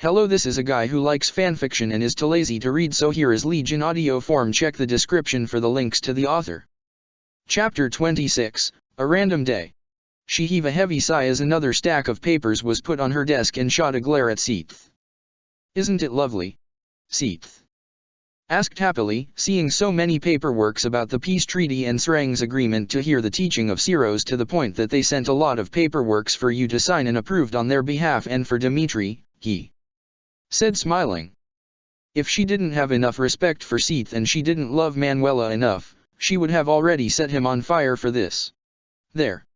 Hello, this is a guy who likes fanfiction and is too lazy to read, so here is Liege in audio form. Check the description for the links to the author. Chapter 26, A Random Day. She heaved a heavy sigh as another stack of papers was put on her desk and shot a glare at Seath. "Isn't it lovely?" Seath asked happily, seeing so many paperworks about the peace treaty and Srang's agreement to hear the teaching of Siros, to the point that they sent a lot of paperworks for you to sign and approved on their behalf, and for Dmitri, he said, smiling. If she didn't have enough respect for Seath and she didn't love Manuela enough, she would have already set him on fire for this. "There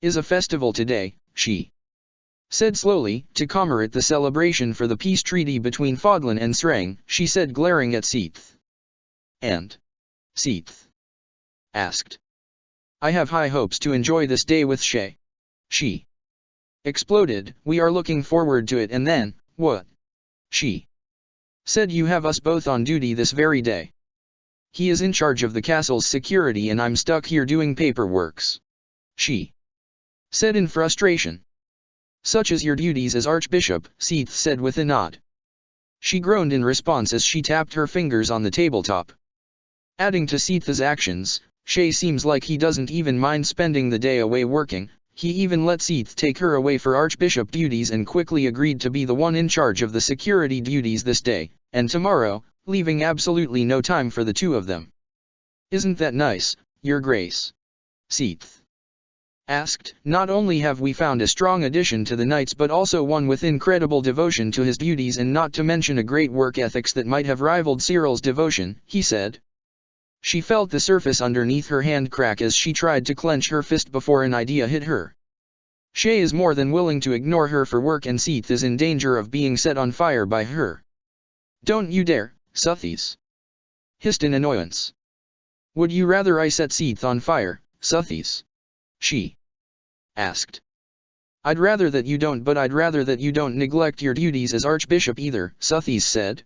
is a festival today," she said slowly, to commemorate the celebration for the peace treaty between Fodlan and Srang, she said, glaring at Seath. "And?" Seath asked. "I have high hopes to enjoy this day with Shay," she exploded. "We are looking forward to it." "And then, what?" she said. "You have us both on duty this very day. He is in charge of the castle's security and I'm stuck here doing paperworks," she said in frustration. "Such as your duties as Archbishop," Seath said with a nod. She groaned in response as she tapped her fingers on the tabletop. Adding to Seath's actions, Shay seems like he doesn't even mind spending the day away working. He even let Seath take her away for Archbishop duties and quickly agreed to be the one in charge of the security duties this day and tomorrow, leaving absolutely no time for the two of them. "Isn't that nice, Your Grace?" Seath asked. "Not only have we found a strong addition to the Knights, but also one with incredible devotion to his duties, and not to mention a great work ethics that might have rivaled Cyril's devotion," he said. She felt the surface underneath her hand crack as she tried to clench her fist before an idea hit her. Shay is more than willing to ignore her for work, and Seath is in danger of being set on fire by her. "Don't you dare," Suthies hissed in annoyance. "Would you rather I set Seath on fire, Suthies?" she asked. "I'd rather that you don't, but I'd rather that you don't neglect your duties as Archbishop either," Suthies said.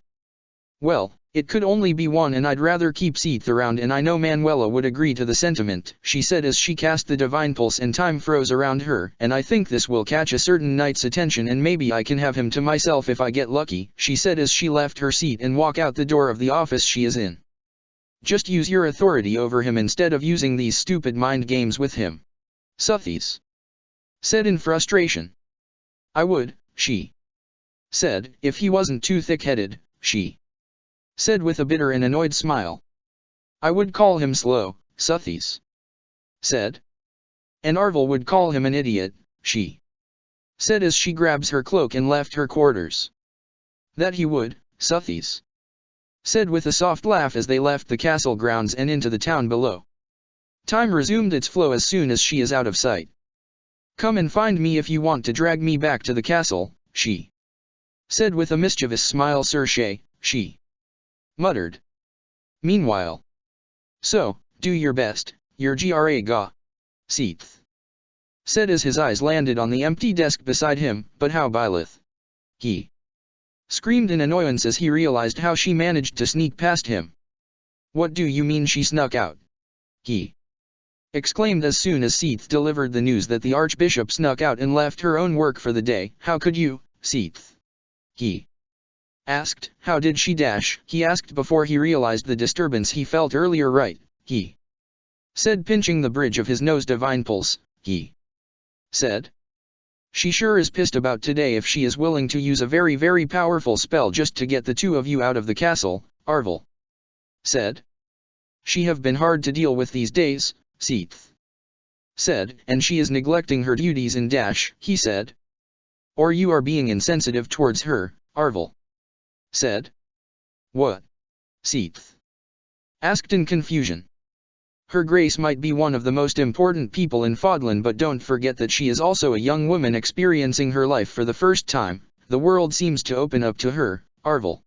"Well, it could only be one, and I'd rather keep Seath around, and I know Manuela would agree to the sentiment," she said as she cast the divine pulse and time froze around her. "And I think this will catch a certain knight's attention, and maybe I can have him to myself if I get lucky," she said as she left her seat and walked out the door of the office she is in. "Just use your authority over him instead of using these stupid mind games with him," Suthies said in frustration. "I would," she said, "if he wasn't too thick-headed," she said with a bitter and annoyed smile. "I would call him slow," Suthies said. "And Arvel would call him an idiot," she said as she grabs her cloak and left her quarters. "That he would," Suthies said with a soft laugh as they left the castle grounds and into the town below. Time resumed its flow as soon as she is out of sight. "Come and find me if you want to drag me back to the castle," she said with a mischievous smile. "Sir Shay," she muttered. "Meanwhile, so, do your best, your Gra. Seath said as his eyes landed on the empty desk beside him. "But how, Byleth?" he screamed in annoyance as he realized how she managed to sneak past him. "What do you mean she snuck out?" he exclaimed as soon as Seath delivered the news that the Archbishop snuck out and left her own work for the day. "How could you, Seath?" he asked. "How did she dash?" he asked before he realized the disturbance he felt earlier. "Right," he said, pinching the bridge of his nose. "Divine pulse," he said. "She sure is pissed about today if she is willing to use a very, very powerful spell just to get the two of you out of the castle," Arvel said. "She have been hard to deal with these days," Seath said. "And she is neglecting her duties in dash," he said. "Or you are being insensitive towards her," Arvel said. "What?" Seath asked in confusion. "Her Grace might be one of the most important people in Fodlan, but don't forget that she is also a young woman experiencing her life for the first time. The world seems to open up to her," Arvel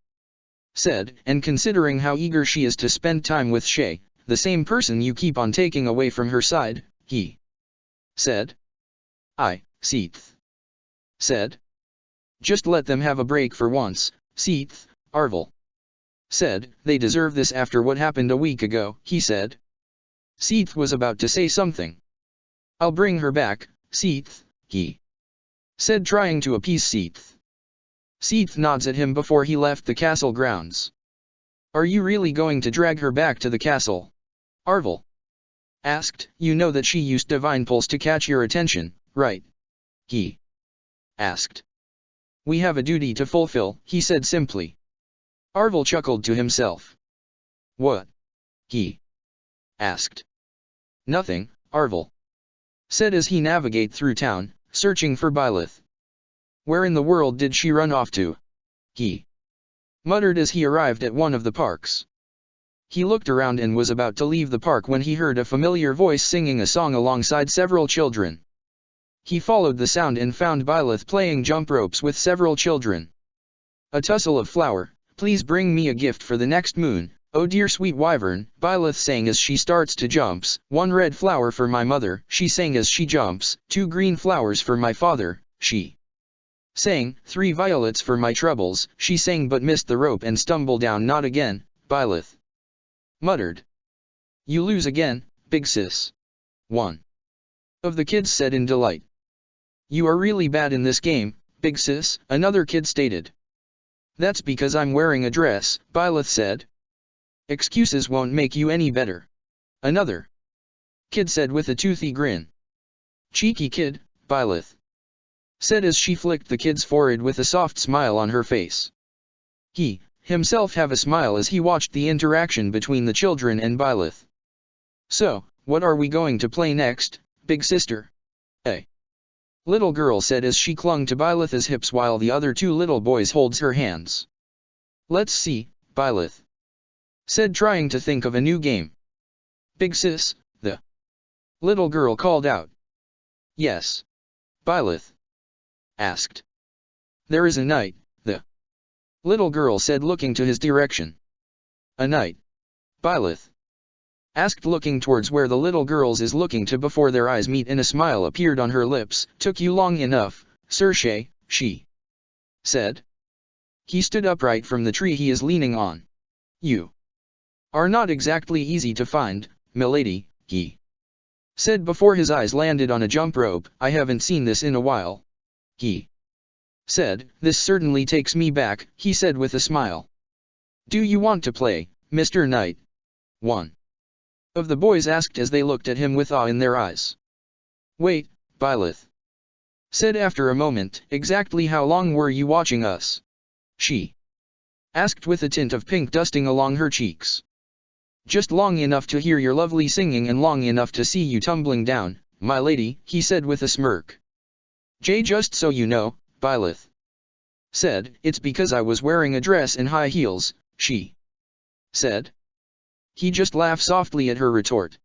said. "And considering how eager she is to spend time with Shay, the same person you keep on taking away from her side," he said. Seath said. "Just let them have a break for once, Seath," Arvel said. "They deserve this after what happened a week ago," he said. Seath was about to say something. "I'll bring her back, Seath," he said, trying to appease Seath. Seath nods at him before he left the castle grounds. Are you really going to drag her back to the castle? Arvel asked. You know that she used divine pulse to catch your attention, right? He asked. We have a duty to fulfill, he said simply. Arvel chuckled to himself. What? He asked. Nothing, Arvel said as he navigated through town, searching for Byleth. Where in the world did she run off to? He muttered as he arrived at one of the parks. He looked around and was about to leave the park when he heard a familiar voice singing a song alongside several children. He followed the sound and found Byleth playing jump ropes with several children. A tussle of flower, please bring me a gift for the next moon, oh dear sweet wyvern, Byleth sang as she starts to jumps. One red flower for my mother, she sang as she jumps. Two green flowers for my father, she sang. Three violets for my troubles, she sang but missed the rope and stumbled down. Not again, Byleth muttered. You lose again, big sis. One of the kids said in delight. You are really bad in this game, big sis, another kid stated. That's because I'm wearing a dress, Byleth said. Excuses won't make you any better. Another kid said with a toothy grin. Cheeky kid, Byleth said as she flicked the kid's forehead with a soft smile on her face. He himself have a smile as he watched the interaction between the children and Byleth. So, what are we going to play next, big sister? A little girl said as she clung to Byleth's hips while the other two little boys holds her hands. Let's see, Byleth said trying to think of a new game. Big sis, the little girl called out. Yes. Byleth asked. There is a knight, the little girl said looking to his direction. A knight? Byleth asked looking towards where the little girls is looking to before their eyes meet and a smile appeared on her lips. Took you long enough, Circe, she said. He stood upright from the tree he is leaning on. You are not exactly easy to find, milady, he said before his eyes landed on a jump rope. I haven't seen this in a while. He said, this certainly takes me back, he said with a smile. Do you want to play, Mr. Knight? One of the boys asked as they looked at him with awe in their eyes. Wait, Byleth said after a moment, exactly how long were you watching us? She asked with a tint of pink dusting along her cheeks. Just long enough to hear your lovely singing and long enough to see you tumbling down, my lady, he said with a smirk. Just so you know, Byleth said, it's because I was wearing a dress and high heels, she said. He just laughed softly at her retort.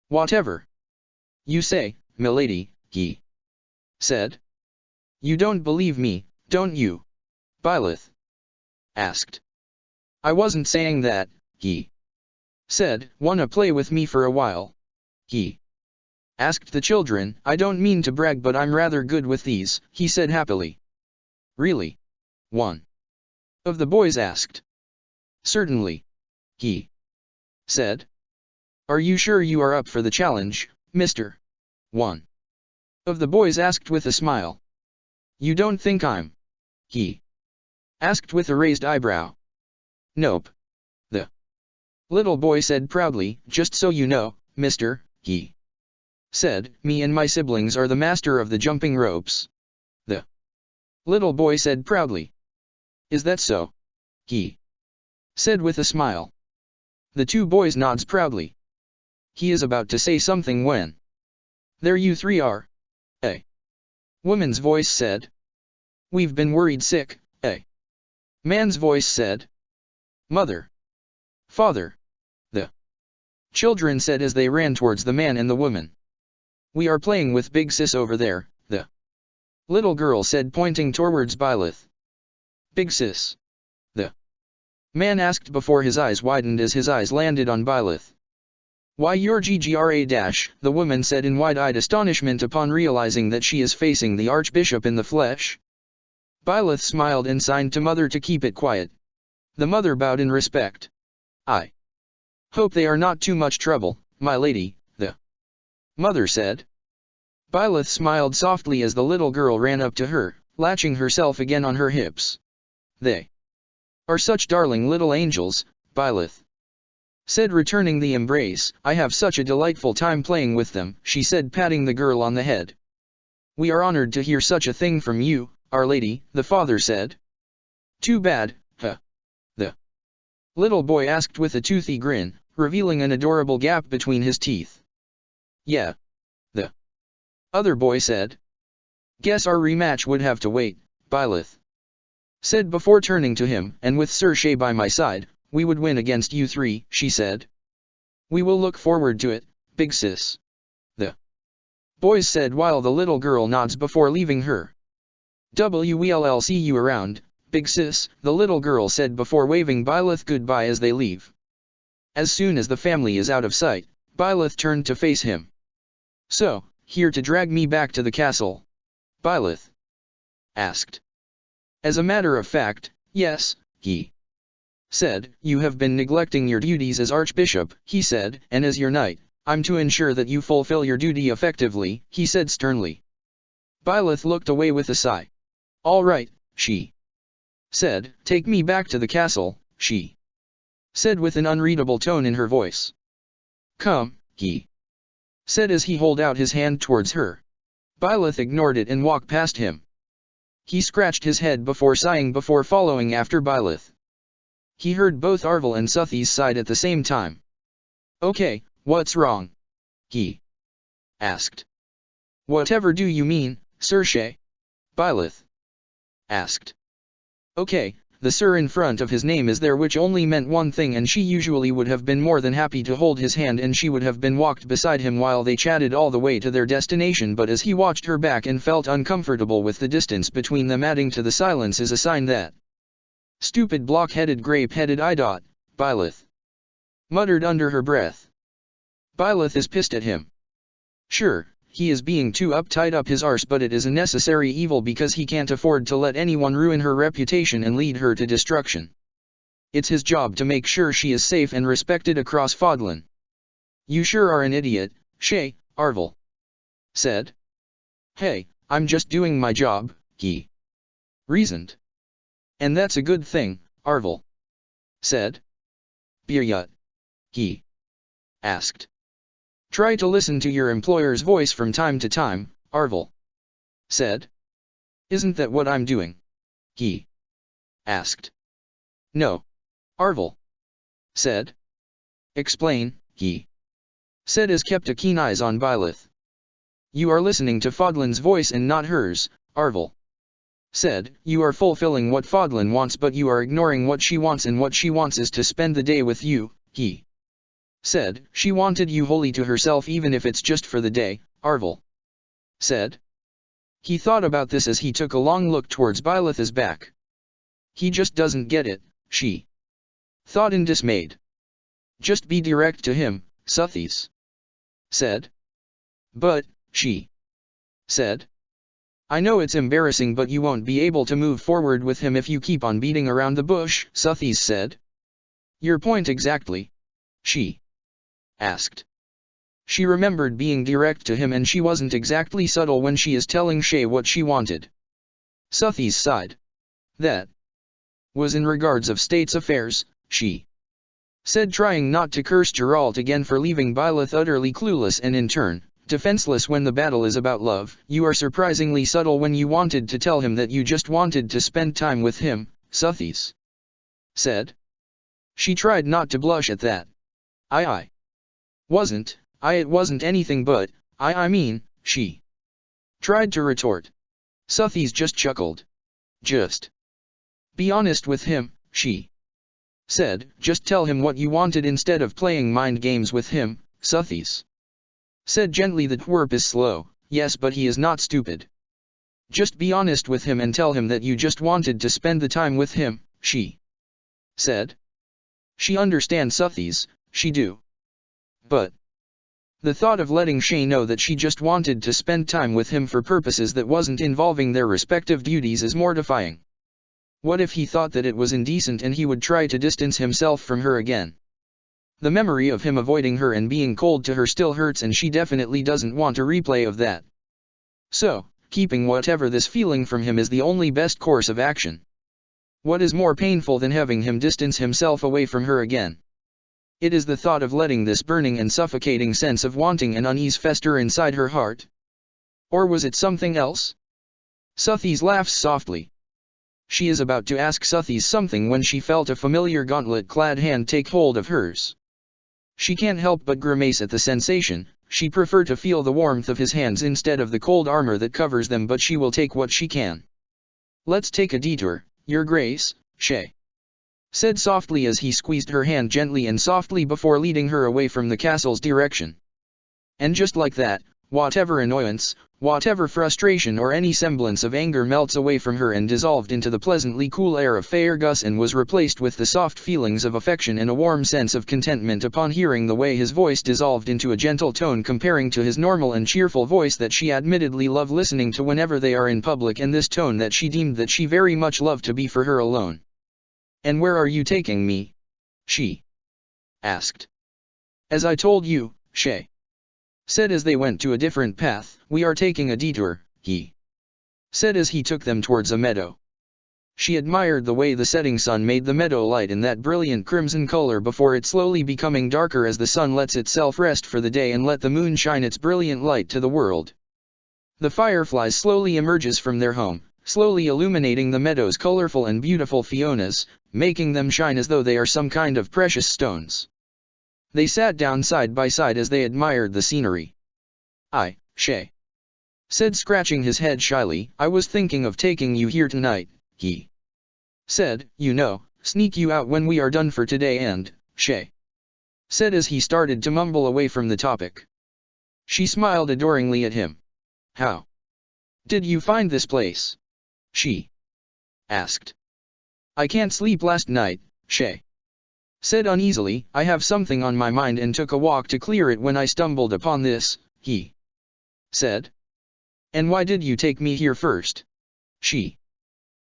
Whatever you say, milady, he said. You don't believe me, don't you? Byleth asked. I wasn't saying that, he said. Wanna play with me for a while? He asked the children. I don't mean to brag but I'm rather good with these, he said happily. Really? One of the boys asked. Certainly, he said. Are you sure you are up for the challenge, mister? One of the boys asked with a smile. You don't think I'm? He asked with a raised eyebrow. Nope. The little boy said proudly. Just so you know, mister, he said, me and my siblings are the master of the jumping ropes. The little boy said proudly. Is that so? He said with a smile. The two boys nods proudly. He is about to say something when there you three are. A woman's voice said. We've been worried sick, a man's voice said. Mother. Father. The children said as they ran towards the man and the woman. We are playing with big sis over there, the little girl said pointing towards Byleth. Big sis? The man asked before his eyes widened as his eyes landed on Byleth. Why your GGRA-, the woman said in wide-eyed astonishment upon realizing that she is facing the archbishop in the flesh. Byleth smiled and signed to mother to keep it quiet. The mother bowed in respect. I hope they are not too much trouble, my lady, the mother said. Byleth smiled softly as the little girl ran up to her, latching herself again on her hips. They are such darling little angels, Byleth said, returning the embrace. I have such a delightful time playing with them, she said, patting the girl on the head. We are honored to hear such a thing from you, Our Lady, the father said. Too bad, huh? The little boy asked with a toothy grin, revealing an adorable gap between his teeth. Yeah. The other boy said. Guess our rematch would have to wait, Byleth said before turning to him, and with Sir Shay by my side, we would win against you three, she said. We will look forward to it, big sis. The boys said while the little girl nods before leaving her. We'll see you around, big sis, the little girl said before waving Byleth goodbye as they leave. As soon as the family is out of sight, Byleth turned to face him. So, here to drag me back to the castle? Byleth asked. As a matter of fact, yes, he said. You have been neglecting your duties as Archbishop, he said, and as your knight, I'm to ensure that you fulfill your duty effectively, he said sternly. Byleth looked away with a sigh. All right, she said. Take me back to the castle, she said with an unreadable tone in her voice. Come, he said as he held out his hand towards her. Byleth ignored it and walked past him. He scratched his head before sighing before following after Byleth. He heard both Arvel and Suthi's side at the same time. Okay, what's wrong? He asked. Whatever do you mean, Sir Shay? Byleth asked. Okay, the Sir in front of his name is there, which only meant one thing, and she usually would have been more than happy to hold his hand and she would have been walked beside him while they chatted all the way to their destination, but as he watched her back and felt uncomfortable with the distance between them adding to the silence is a sign that stupid block-headed grape-headed idot, Byleth muttered under her breath. Byleth is pissed at him. Sure, he is being too uptight up his arse, but it is a necessary evil because he can't afford to let anyone ruin her reputation and lead her to destruction. It's his job to make sure she is safe and respected across Fodlan. You sure are an idiot, Shay, Arvel said. Hey, I'm just doing my job, he reasoned. And that's a good thing, Arvel said. Biryut, he asked. Try to listen to your employer's voice from time to time, Arvel said. Isn't that what I'm doing? He asked. No, Arvel said. Explain, he said as kept a keen eyes on Byleth. You are listening to Fodlan's voice and not hers, Arvel said. You are fulfilling what Fodlan wants, but you are ignoring what she wants, and what she wants is to spend the day with you, he said. She wanted you wholly to herself, even if it's just for the day, Arvel said. He thought about this as he took a long look towards Byleth's back. He just doesn't get it, she thought in dismayed. Just be direct to him, Suthies said. But, she said. I know it's embarrassing, but you won't be able to move forward with him if you keep on beating around the bush, Suthies said. Your point exactly? She asked. She remembered being direct to him, and she wasn't exactly subtle when she is telling Shay what she wanted. Suthies sighed. That was in regards of state's affairs, she said, trying not to curse Geralt again for leaving Byleth utterly clueless and in turn defenseless when the battle is about love. You are surprisingly subtle when you wanted to tell him that you just wanted to spend time with him, Suthies said. She tried not to blush at that. It wasn't anything but, I mean, she tried to retort. Suthies just chuckled. Just be honest with him, she said. Just tell him what you wanted instead of playing mind games with him, Suthies said gently. The twerp is slow, yes, but he is not stupid. Just be honest with him and tell him that you just wanted to spend the time with him, she said. She understands Suthies, she do. But the thought of letting Shay know that she just wanted to spend time with him for purposes that wasn't involving their respective duties is mortifying. What if he thought that it was indecent and he would try to distance himself from her again? The memory of him avoiding her and being cold to her still hurts, and she definitely doesn't want a replay of that. So, keeping whatever this feeling from him is the only best course of action. What is more painful than having him distance himself away from her again? It is the thought of letting this burning and suffocating sense of wanting and unease fester inside her heart. Or was it something else? Suthies laughs softly. She is about to ask Suthies something when she felt a familiar gauntlet-clad hand take hold of hers. She can't help but grimace at the sensation. She prefer to feel the warmth of his hands instead of the cold armor that covers them, but she will take what she can. Let's take a detour, Your Grace, Shay said softly as he squeezed her hand gently and softly before leading her away from the castle's direction. And just like that, whatever annoyance, whatever frustration or any semblance of anger melts away from her and dissolved into the pleasantly cool air of Faergus and was replaced with the soft feelings of affection and a warm sense of contentment upon hearing the way his voice dissolved into a gentle tone comparing to his normal and cheerful voice that she admittedly loved listening to whenever they are in public, and this tone that she deemed that she very much loved to be for her alone. And where are you taking me? She asked. As I told you, Shay said as they went to a different path. We are taking a detour, he said as he took them towards a meadow. She admired the way the setting sun made the meadow light in that brilliant crimson color before it slowly becoming darker as the sun lets itself rest for the day and let the moon shine its brilliant light to the world. The fireflies slowly emerges from their home, slowly illuminating the meadow's colorful and beautiful Fionas, making them shine as though they are some kind of precious stones. They sat down side by side as they admired the scenery. Shay said scratching his head shyly, I was thinking of taking you here tonight, he said, sneak you out when we are done for today and, Shay said as he started to mumble away from the topic. She smiled adoringly at him. How did you find this place? She asked. I can't sleep last night, Shay said uneasily. I have something on my mind and took a walk to clear it when I stumbled upon this, he said. And why did you take me here first? She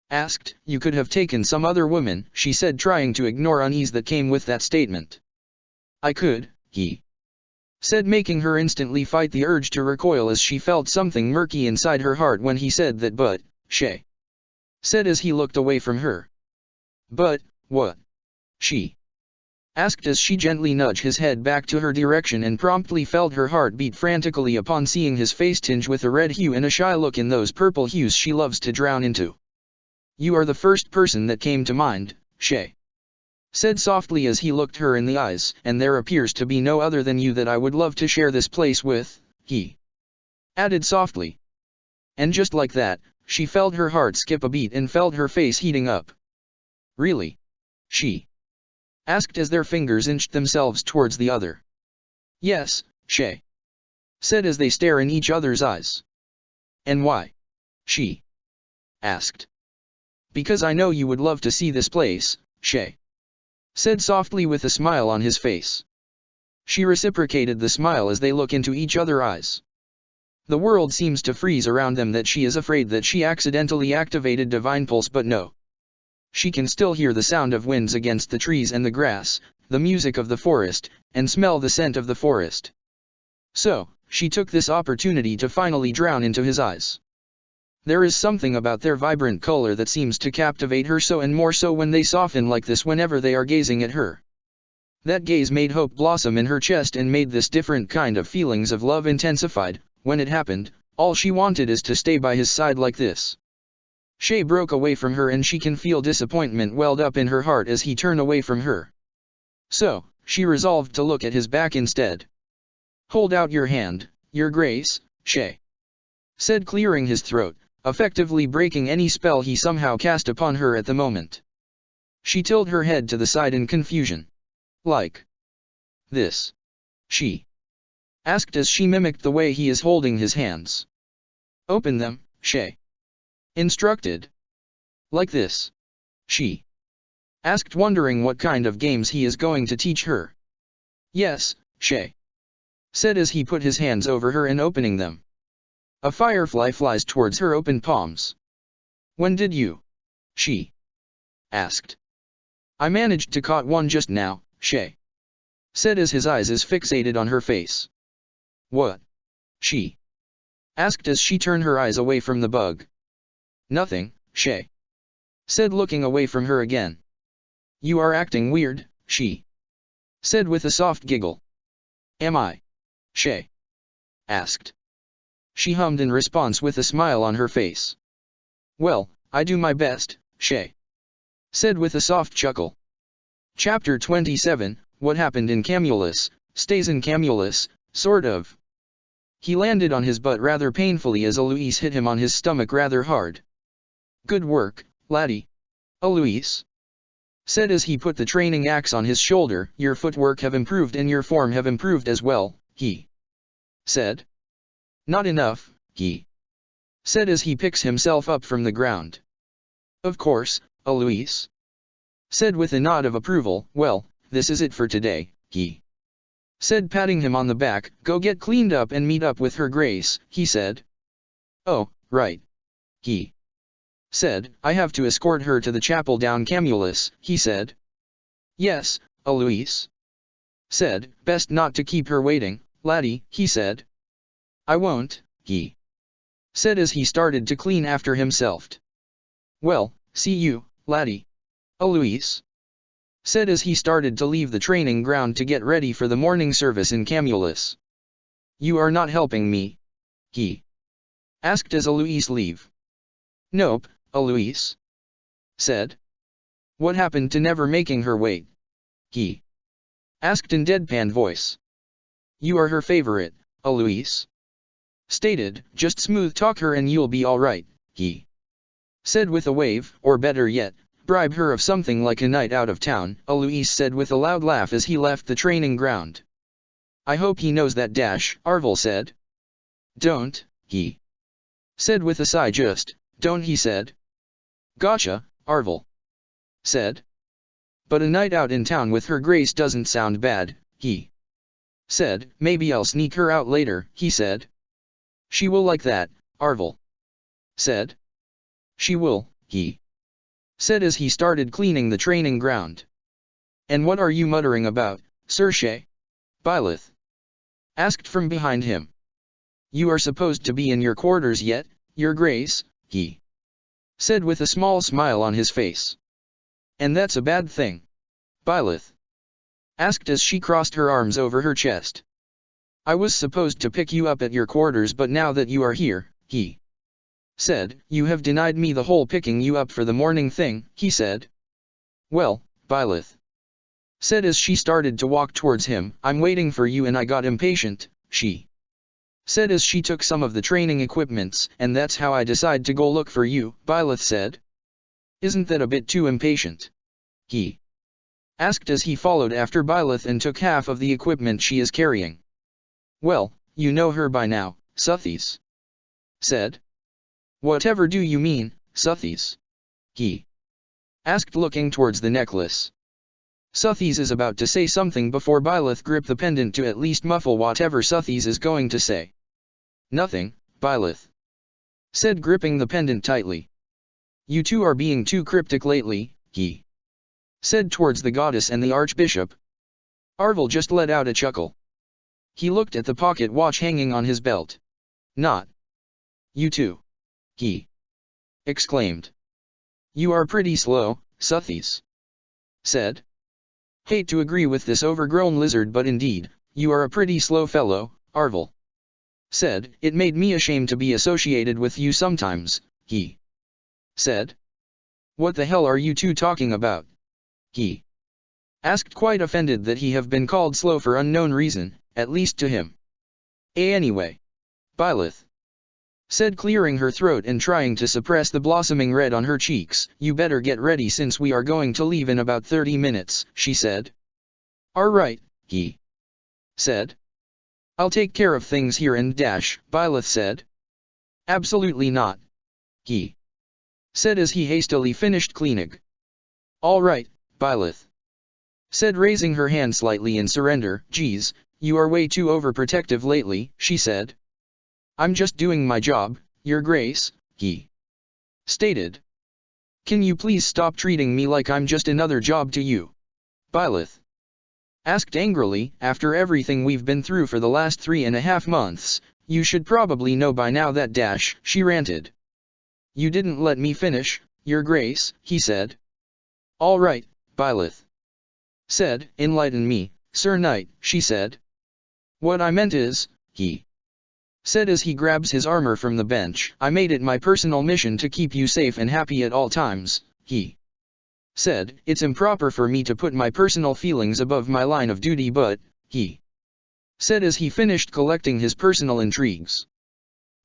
asked. You could have taken some other woman, she said, trying to ignore unease that came with that statement. I could, he said, making her instantly fight the urge to recoil as she felt something murky inside her heart when he said that. But, Shay said as he looked away from her. But, what? She asked as she gently nudged his head back to her direction and promptly felt her heart beat frantically upon seeing his face tinge with a red hue and a shy look in those purple hues she loves to drown into. You are the first person that came to mind, Shay said softly as he looked her in the eyes, and there appears to be no other than you that I would love to share this place with, he added softly. And just like that, she felt her heart skip a beat and felt her face heating up. Really? She asked as their fingers inched themselves towards the other. Yes, Shay said as they stare in each other's eyes. And why? She asked. Because I know you would love to see this place, Shay said softly with a smile on his face. She reciprocated the smile as they look into each other's eyes. The world seems to freeze around them, that she is afraid that she accidentally activated Divine Pulse, but no. She can still hear the sound of winds against the trees and the grass, the music of the forest, and smell the scent of the forest. So, she took this opportunity to finally drown into his eyes. There is something about their vibrant color that seems to captivate her so, and more so when they soften like this whenever they are gazing at her. That gaze made hope blossom in her chest and made this different kind of feelings of love intensified. When it happened, all she wanted is to stay by his side like this. Shay broke away from her and she can feel disappointment welled up in her heart as he turned away from her. So, she resolved to look at his back instead. Hold out your hand, Your Grace, Shay said, clearing his throat, effectively breaking any spell he somehow cast upon her at the moment. She tilted her head to the side in confusion. Like this? She asked as she mimicked the way he is holding his hands. Open them, Shay instructed. Like this? She asked, wondering what kind of games he is going to teach her. Yes, Shay said as he put his hands over her and opening them. A firefly flies towards her open palms. When did you? She asked. I managed to caught one just now, Shay said as his eyes is fixated on her face. What? She asked as she turned her eyes away from the bug. Nothing, Shay said, looking away from her again. You are acting weird, she said with a soft giggle. Am I? She asked. She hummed in response with a smile on her face. Well, I do my best, she said with a soft chuckle. Chapter 27, What happened in Camulus, stays in Camulus, sort of. He landed on his butt rather painfully as Alois hit him on his stomach rather hard. Good work, laddie. Alois said as he put the training axe on his shoulder. Your footwork have improved and your form have improved as well, he said. Not enough, he said as he picks himself up from the ground. Of course, Alois said with a nod of approval. Well, this is it for today, he said, patting him on the back. Go get cleaned up and meet up with her grace, he said. Oh, right. He said, I have to escort her to the chapel down Camulus, he said. Yes, Alois said, best not to keep her waiting, laddie, he said. I won't, he said as he started to clean after himself. Well, see you, laddie. Alois said as he started to leave the training ground to get ready for the morning service in Camulus. You are not helping me? He asked as Alois leave. Nope, Alois said. What happened to never making her wait? He asked in deadpan voice. You are her favorite, Alois stated. Just smooth talk her and you'll be alright, he said with a wave, or better yet, bribe her of something like a night out of town, Alois said with a loud laugh as he left the training ground. I hope he knows that, Arvel said. Don't, he said with a sigh. Just, don't, he said. Gotcha, Arvel said. But a night out in town with her grace doesn't sound bad, he said. Maybe I'll sneak her out later, he said. She will like that, Arvel said. She will, he said as he started cleaning the training ground. And what are you muttering about, Circe? Byleth asked from behind him. You are supposed to be in your quarters yet, your grace, he said with a small smile on his face. And that's a bad thing? Byleth asked as she crossed her arms over her chest. I was supposed to pick you up at your quarters, but now that you are here, he said, you have denied me the whole picking you up for the morning thing, he said. Well, Byleth said as she started to walk towards him. I'm waiting for you and I got impatient, she said as she took some of the training equipments, and that's how I decide to go look for you, Byleth said. Isn't that a bit too impatient? He asked as he followed after Byleth and took half of the equipment she is carrying. Well, you know her by now, Suthies said. Whatever do you mean, Suthies? He asked, looking towards the necklace. Suthies is about to say something before Byleth gripped the pendant to at least muffle whatever Suthies is going to say. Nothing, Byleth said, gripping the pendant tightly. You two are being too cryptic lately, he said towards the goddess and the archbishop. Arvel just let out a chuckle. He looked at the pocket watch hanging on his belt. Not you two, he exclaimed. You are pretty slow, Suthies said. Hate to agree with this overgrown lizard, but indeed, you are a pretty slow fellow, Arvel said. It made me ashamed to be associated with you sometimes, he said. What the hell are you two talking about? He asked, quite offended that he have been called slow for unknown reason, at least to him. Anyway, Byleth said, clearing her throat and trying to suppress the blossoming red on her cheeks. You better get ready since we are going to leave in about 30 minutes, she said. Alright, he said. I'll take care of things here and Byleth said. Absolutely not, he said as he hastily finished cleaning. Alright, Byleth said, raising her hand slightly in surrender. Geez, you are way too overprotective lately, she said. I'm just doing my job, Your Grace, he stated. Can you please stop treating me like I'm just another job to you? Byleth asked angrily. After everything we've been through for the last 3.5 months, you should probably know by now that she ranted. You didn't let me finish, your grace, he said. All right, Byleth said. Enlighten me, Sir Knight, she said. What I meant is, he said as he grabs his armor from the bench. I made it my personal mission to keep you safe and happy at all times, he said. It's improper for me to put my personal feelings above my line of duty, but, he said as he finished collecting his personal intrigues.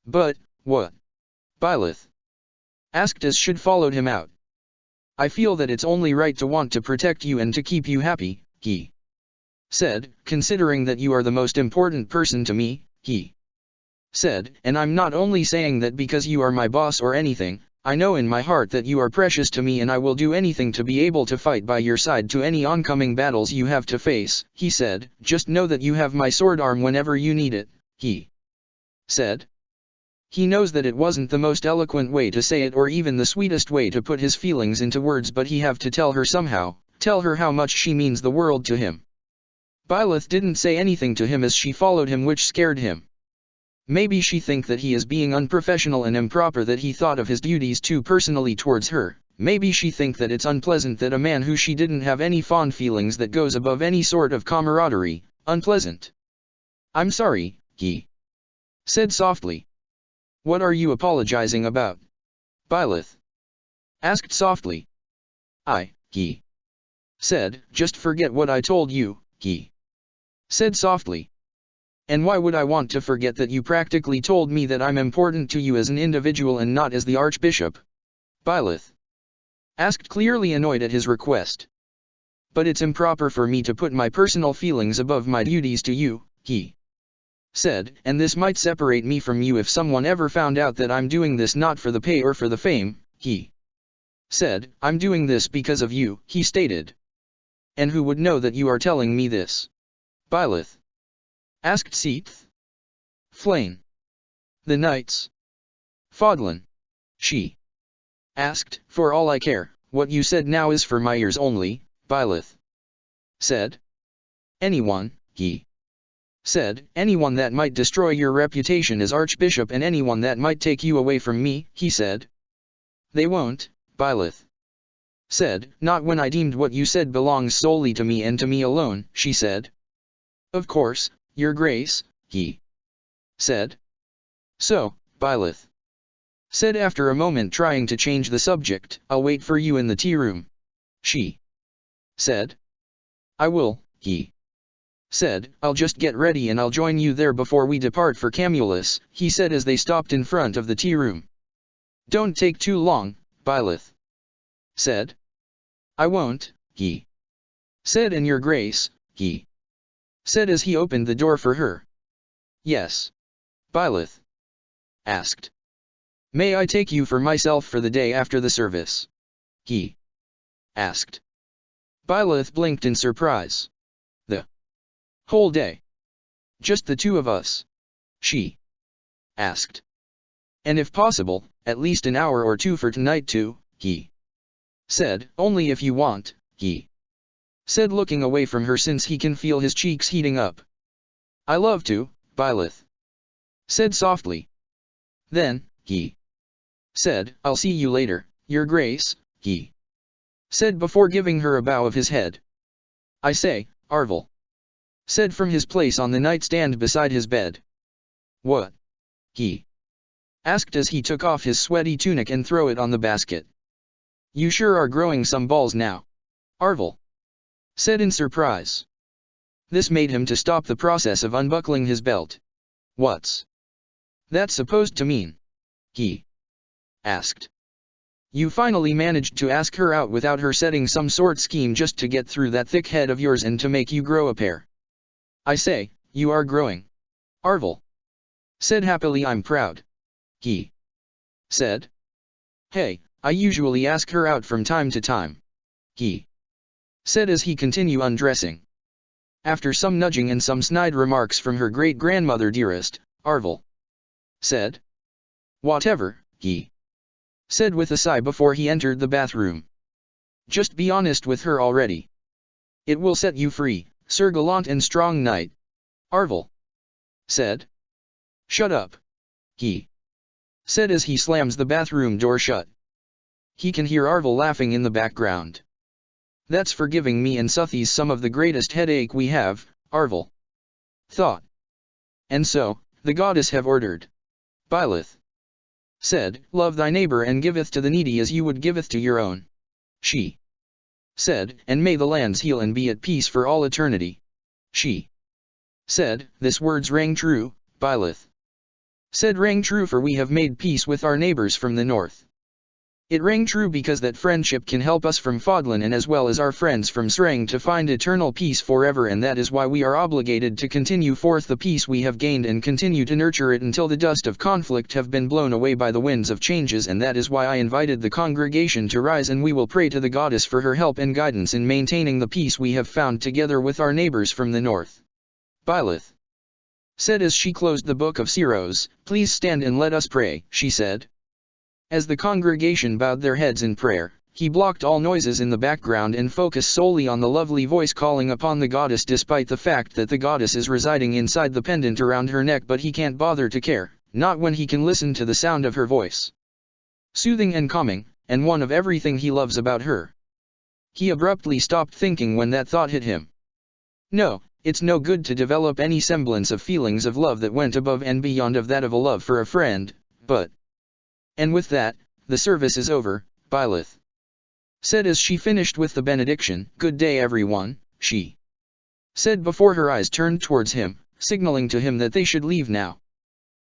But, what? Byleth asked as Shid followed him out. I feel that it's only right to want to protect you and to keep you happy, he said, considering that you are the most important person to me, he said, and I'm not only saying that because you are my boss or anything. I know in my heart that you are precious to me and I will do anything to be able to fight by your side to any oncoming battles you have to face, he said. Just know that you have my sword arm whenever you need it, he said. He knows that it wasn't the most eloquent way to say it or even the sweetest way to put his feelings into words, but he have to tell her somehow, tell her how much she means the world to him. Byleth didn't say anything to him as she followed him, which scared him. Maybe she think that he is being unprofessional and improper, that he thought of his duties too personally towards her. Maybe she think that it's unpleasant that a man who she didn't have any fond feelings that goes above any sort of camaraderie, unpleasant. I'm sorry, he said softly. What are you apologizing about? Byleth asked softly. He said, just forget what I told you, he said softly. And why would I want to forget that you practically told me that I'm important to you as an individual and not as the Archbishop? Byleth asked, clearly annoyed at his request. But it's improper for me to put my personal feelings above my duties to you, he said, and this might separate me from you if someone ever found out that I'm doing this not for the pay or for the fame, he said. I'm doing this because of you, he stated. And who would know that you are telling me this? Byleth asked Seath. Flame. The Knights. Fodlan. She asked. For all I care, what you said now is for my ears only, Byleth said. Anyone, he said, anyone that might destroy your reputation as Archbishop and anyone that might take you away from me, he said. They won't, Byleth said, not when I deemed what you said belongs solely to me and to me alone, she said. Of course, Your Grace, he said. So, Byleth said after a moment, trying to change the subject, I'll wait for you in the tea room, she said. I will, he said. I'll just get ready and I'll join you there before we depart for Camulus, he said as they stopped in front of the tea room. Don't take too long, Byleth said. I won't, he said. And Your Grace, he said as he opened the door for her. Yes, Byleth asked. May I take you for myself for the day after the service? He asked. Byleth blinked in surprise. The whole day? Just the two of us? She asked. And if possible, at least an hour or two for tonight too, he said. Only if you want, he said, looking away from her since he can feel his cheeks heating up. I love to, Byleth said softly. Then, he said, I'll see you later, Your Grace, he said before giving her a bow of his head. I say, Arvel said from his place on the nightstand beside his bed. What? He asked as he took off his sweaty tunic and threw it on the basket. You sure are growing some balls now, Arvel said in surprise. This made him to stop the process of unbuckling his belt. What's that supposed to mean? He asked. You finally managed to ask her out without her setting some sort scheme just to get through that thick head of yours and to make you grow a pair. I say, you are growing, Arvel said happily. I'm proud, he said. Hey, I usually ask her out from time to time, he said as he continued undressing. After some nudging and some snide remarks from her great-grandmother dearest, Arvel said. Whatever, he said with a sigh before he entered the bathroom. Just be honest with her already. It will set you free, Sir Gallant and Strong Knight, Arvel said. Shut up, he said as he slams the bathroom door shut. He can hear Arvel laughing in the background. That's for giving me and Suthies some of the greatest headache we have, Arvel thought. And so, the goddess have ordered. Byleth said, love thy neighbor and giveth to the needy as you would giveth to your own. She said, and may the lands heal and be at peace for all eternity. She said, this words rang true, Byleth said rang true, for we have made peace with our neighbors from the north. It rang true because that friendship can help us from Fodlan and as well as our friends from Srang to find eternal peace forever, and that is why we are obligated to continue forth the peace we have gained and continue to nurture it until the dust of conflict have been blown away by the winds of changes, and that is why I invited the congregation to rise, and we will pray to the goddess for her help and guidance in maintaining the peace we have found together with our neighbors from the north. Byleth said as she closed the book of Siros, please stand and let us pray, she said. As the congregation bowed their heads in prayer, he blocked all noises in the background and focused solely on the lovely voice calling upon the goddess, despite the fact that the goddess is residing inside the pendant around her neck, but he can't bother to care, not when he can listen to the sound of her voice. Soothing and calming, and one of everything he loves about her. He abruptly stopped thinking when that thought hit him. No, it's no good to develop any semblance of feelings of love that went above and beyond of that of a love for a friend, but... And with that, the service is over, Byleth said as she finished with the benediction. Good day everyone, she said before her eyes turned towards him, signaling to him that they should leave now.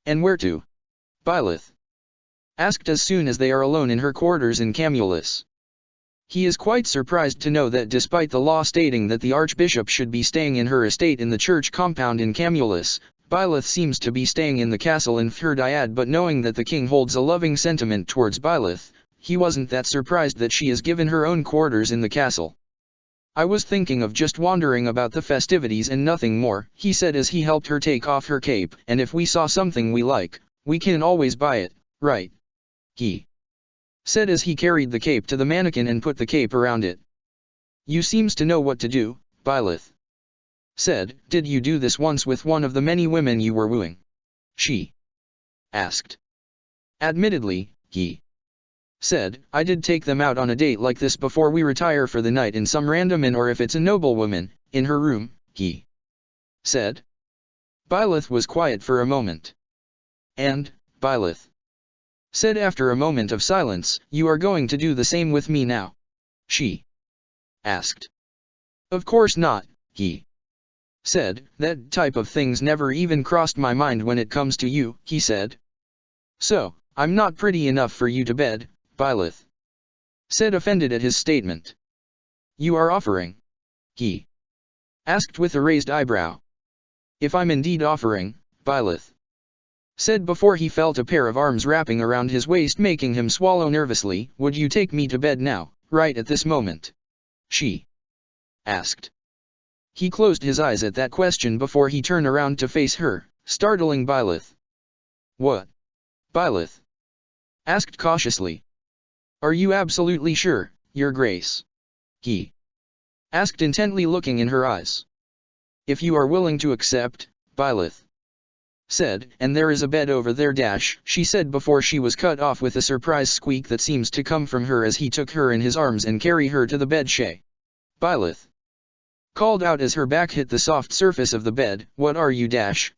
And where to? Byleth asked as soon as they are alone in her quarters in Camulus. He is quite surprised to know that despite the law stating that the archbishop should be staying in her estate in the church compound in Camulus, Byleth seems to be staying in the castle in Fhirdiad, but knowing that the king holds a loving sentiment towards Byleth, he wasn't that surprised that she is given her own quarters in the castle. I was thinking of just wandering about the festivities and nothing more, he said as he helped her take off her cape, and if we saw something we like, we can always buy it, right? He said as he carried the cape to the mannequin and put the cape around it. You seems to know what to do, Byleth said. Did you do this once with one of the many women you were wooing? She asked. Admittedly, he said, I did take them out on a date like this before we retire for the night in some random inn, or if it's a noblewoman, in her room, he said. Byleth was quiet for a moment. And, Byleth said after a moment of silence, you are going to do the same with me now? She asked. Of course not, he said, that type of things never even crossed my mind when it comes to you, he said. So, I'm not pretty enough for you to bed, Byleth said, offended at his statement. You are offering? He asked with a raised eyebrow. If I'm indeed offering, Byleth said before he felt a pair of arms wrapping around his waist making him swallow nervously, would you take me to bed now, right at this moment? She asked. He closed his eyes at that question before he turned around to face her, startling Byleth. What? Byleth asked cautiously. Are you absolutely sure, Your Grace? He asked intently, looking in her eyes. If you are willing to accept, Byleth said, and there is a bed over there she said before she was cut off with a surprise squeak that seems to come from her as he took her in his arms and carry her to the bed. Byleth called out as her back hit the soft surface of the bed. What are you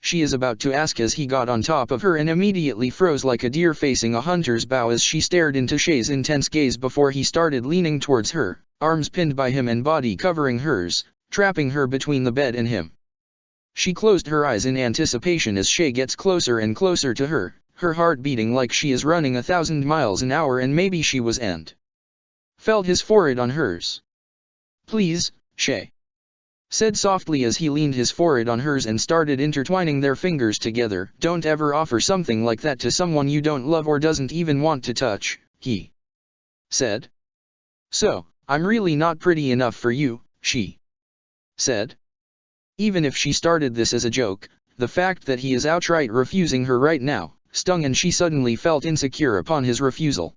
she is about to ask as he got on top of her and immediately froze like a deer facing a hunter's bow as she stared into Shay's intense gaze before he started leaning towards her, arms pinned by him and body covering hers, trapping her between the bed and him. She closed her eyes in anticipation as Shay gets closer and closer to her, her heart beating like she is running 1,000 miles an hour, and maybe she was, and felt his forehead on hers. Please, Shay said softly as he leaned his forehead on hers and started intertwining their fingers together. Don't ever offer something like that to someone you don't love or doesn't even want to touch, he said. So, I'm really not pretty enough for you, she said. Even if she started this as a joke, the fact that he is outright refusing her right now stung, and she suddenly felt insecure upon his refusal.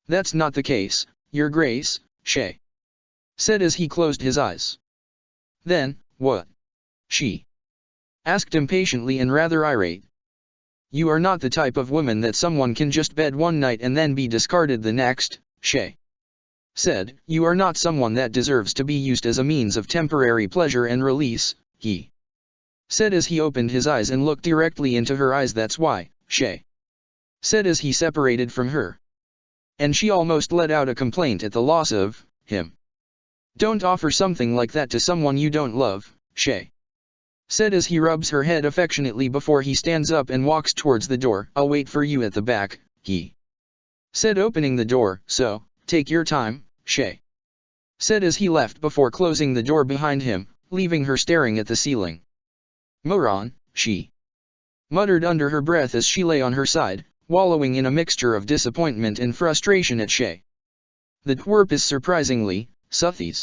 That's not the case, Your Grace, Shay said as he closed his eyes. Then, what? She asked impatiently and rather irate. You are not the type of woman that someone can just bed one night and then be discarded the next, Shay said, "You are not someone that deserves to be used as a means of temporary pleasure and release," he said as he opened his eyes and looked directly into her eyes. "That's why," Shay said as he separated from her. And she almost let out a complaint at the loss of him. "Don't offer something like that to someone you don't love," Shay said as he rubs her head affectionately before he stands up and walks towards the door. "I'll wait for you at the back," he said, opening the door. "So, take your time," Shay said as he left before closing the door behind him, leaving her staring at the ceiling. "Moron," she muttered under her breath as she lay on her side, wallowing in a mixture of disappointment and frustration at Shay. "The twerp is surprisingly soothing,"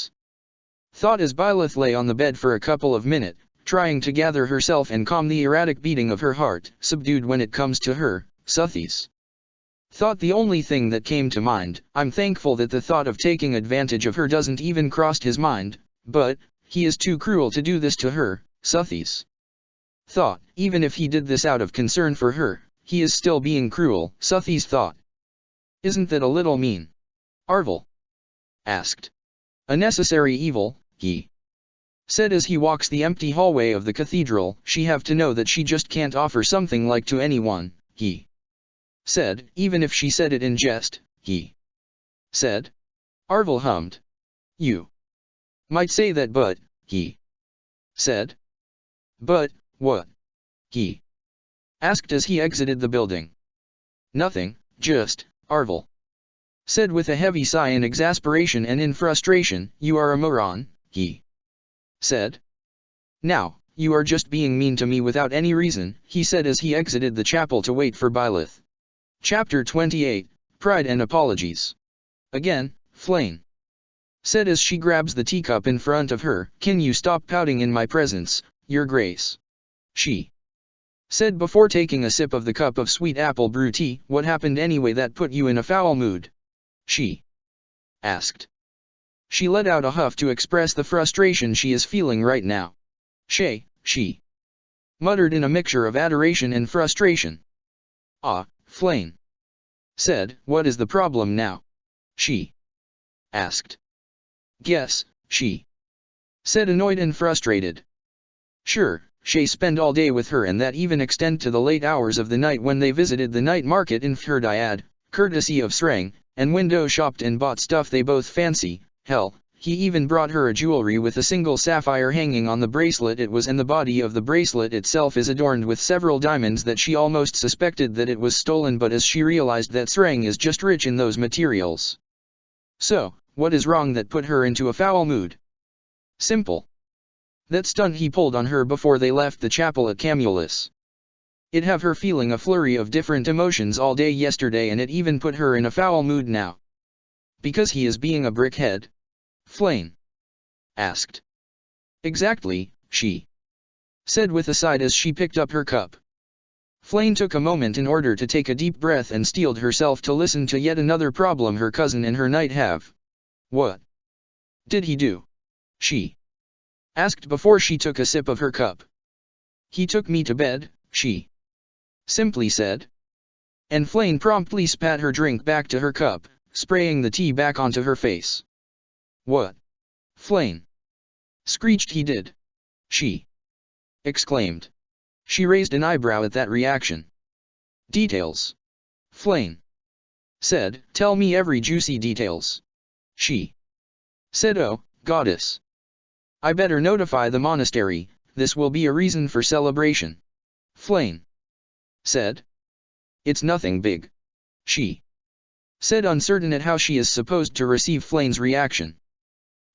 thought as Byleth lay on the bed for a couple of minutes, trying to gather herself and calm the erratic beating of her heart, subdued when it comes to her, soothing. Thought the only thing that came to mind. "I'm thankful that the thought of taking advantage of her doesn't even cross his mind, but he is too cruel to do this to her," soothing thought. "Even if he did this out of concern for her, he is still being cruel," soothing thought. "Isn't that a little mean?" Arvel asked. "A necessary evil," he said as he walks the empty hallway of the cathedral. "She have to know that she just can't offer something like to anyone," he said, "even if she said it in jest," he said. Arvel hummed. "You might say that, but," he said. "But, what?" he asked as he exited the building. "Nothing, just," Arvel said with a heavy sigh in exasperation and in frustration. "You are a moron," he said. "Now, you are just being mean to me without any reason," he said as he exited the chapel to wait for Byleth. Chapter 28, Pride and Apologies. "Again, Flame said as she grabs the teacup in front of her. "Can you stop pouting in my presence, Your Grace?" she said before taking a sip of the cup of sweet apple brew tea. "What happened anyway that put you in a foul mood?" she asked. She let out a huff to express the frustration she is feeling right now. "Shay," she muttered in a mixture of adoration and frustration. "Ah, Flame said, "What is the problem now?" she asked. "Guess," she said, annoyed and frustrated. "Sure, Shay spent all day with her, and that even extend to the late hours of the night when they visited the night market in Fhurdiad, courtesy of Sreng, and window shopped and bought stuff they both fancy. Hell, he even brought her a jewelry with a single sapphire hanging on the bracelet it was, and the body of the bracelet itself is adorned with several diamonds that she almost suspected that it was stolen, but as she realized that Sreng is just rich in those materials. So, what is wrong that put her into a foul mood? Simple. That stunt he pulled on her before they left the chapel at Camulus. It have her feeling a flurry of different emotions all day yesterday, and it even put her in a foul mood now. Because he is being a brickhead? Flame asked. Exactly, she said with a sigh as she picked up her cup. Flame took a moment in order to take a deep breath and steeled herself to listen to yet another problem her cousin and her knight have. What did he do? She asked before she took a sip of her cup. He took me to bed, she simply said. And Flame promptly spat her drink back to her cup, spraying the tea back onto her face. What? Flame screeched. He did? She exclaimed. She raised an eyebrow at that reaction. Details. Flame said, tell me every juicy details. She said, oh, goddess. I better notify the monastery, this will be a reason for celebration. Flame said. It's nothing big. She said, uncertain at how she is supposed to receive Flame's reaction.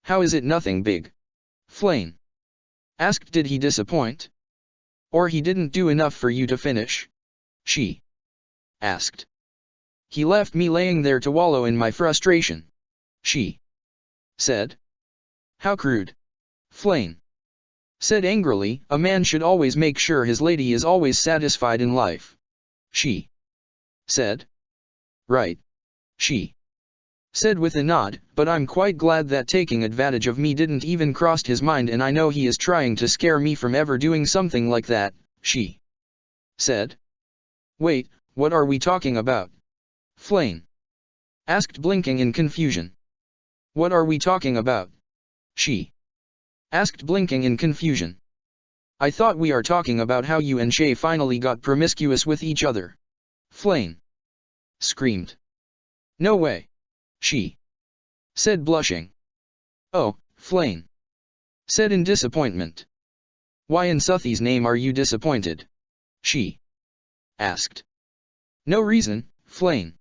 How is it nothing big? Flame asked. Did he disappoint? Or he didn't do enough for you to finish? She asked. He left me laying there to wallow in my frustration. She said. How crude. Flame said angrily, a man should always make sure his lady is always satisfied in life. She said. Right. She said with a nod, but I'm quite glad that taking advantage of me didn't even cross his mind, and I know he is trying to scare me from ever doing something like that, she said. Wait, what are we talking about? Flame asked blinking in confusion. What are we talking about? She asked blinking in confusion. I thought we are talking about how you and Shay finally got promiscuous with each other. Flame screamed. No way. She said blushing. Oh, Flame said in disappointment. Why in Suthy's name are you disappointed? She asked. No reason, Flame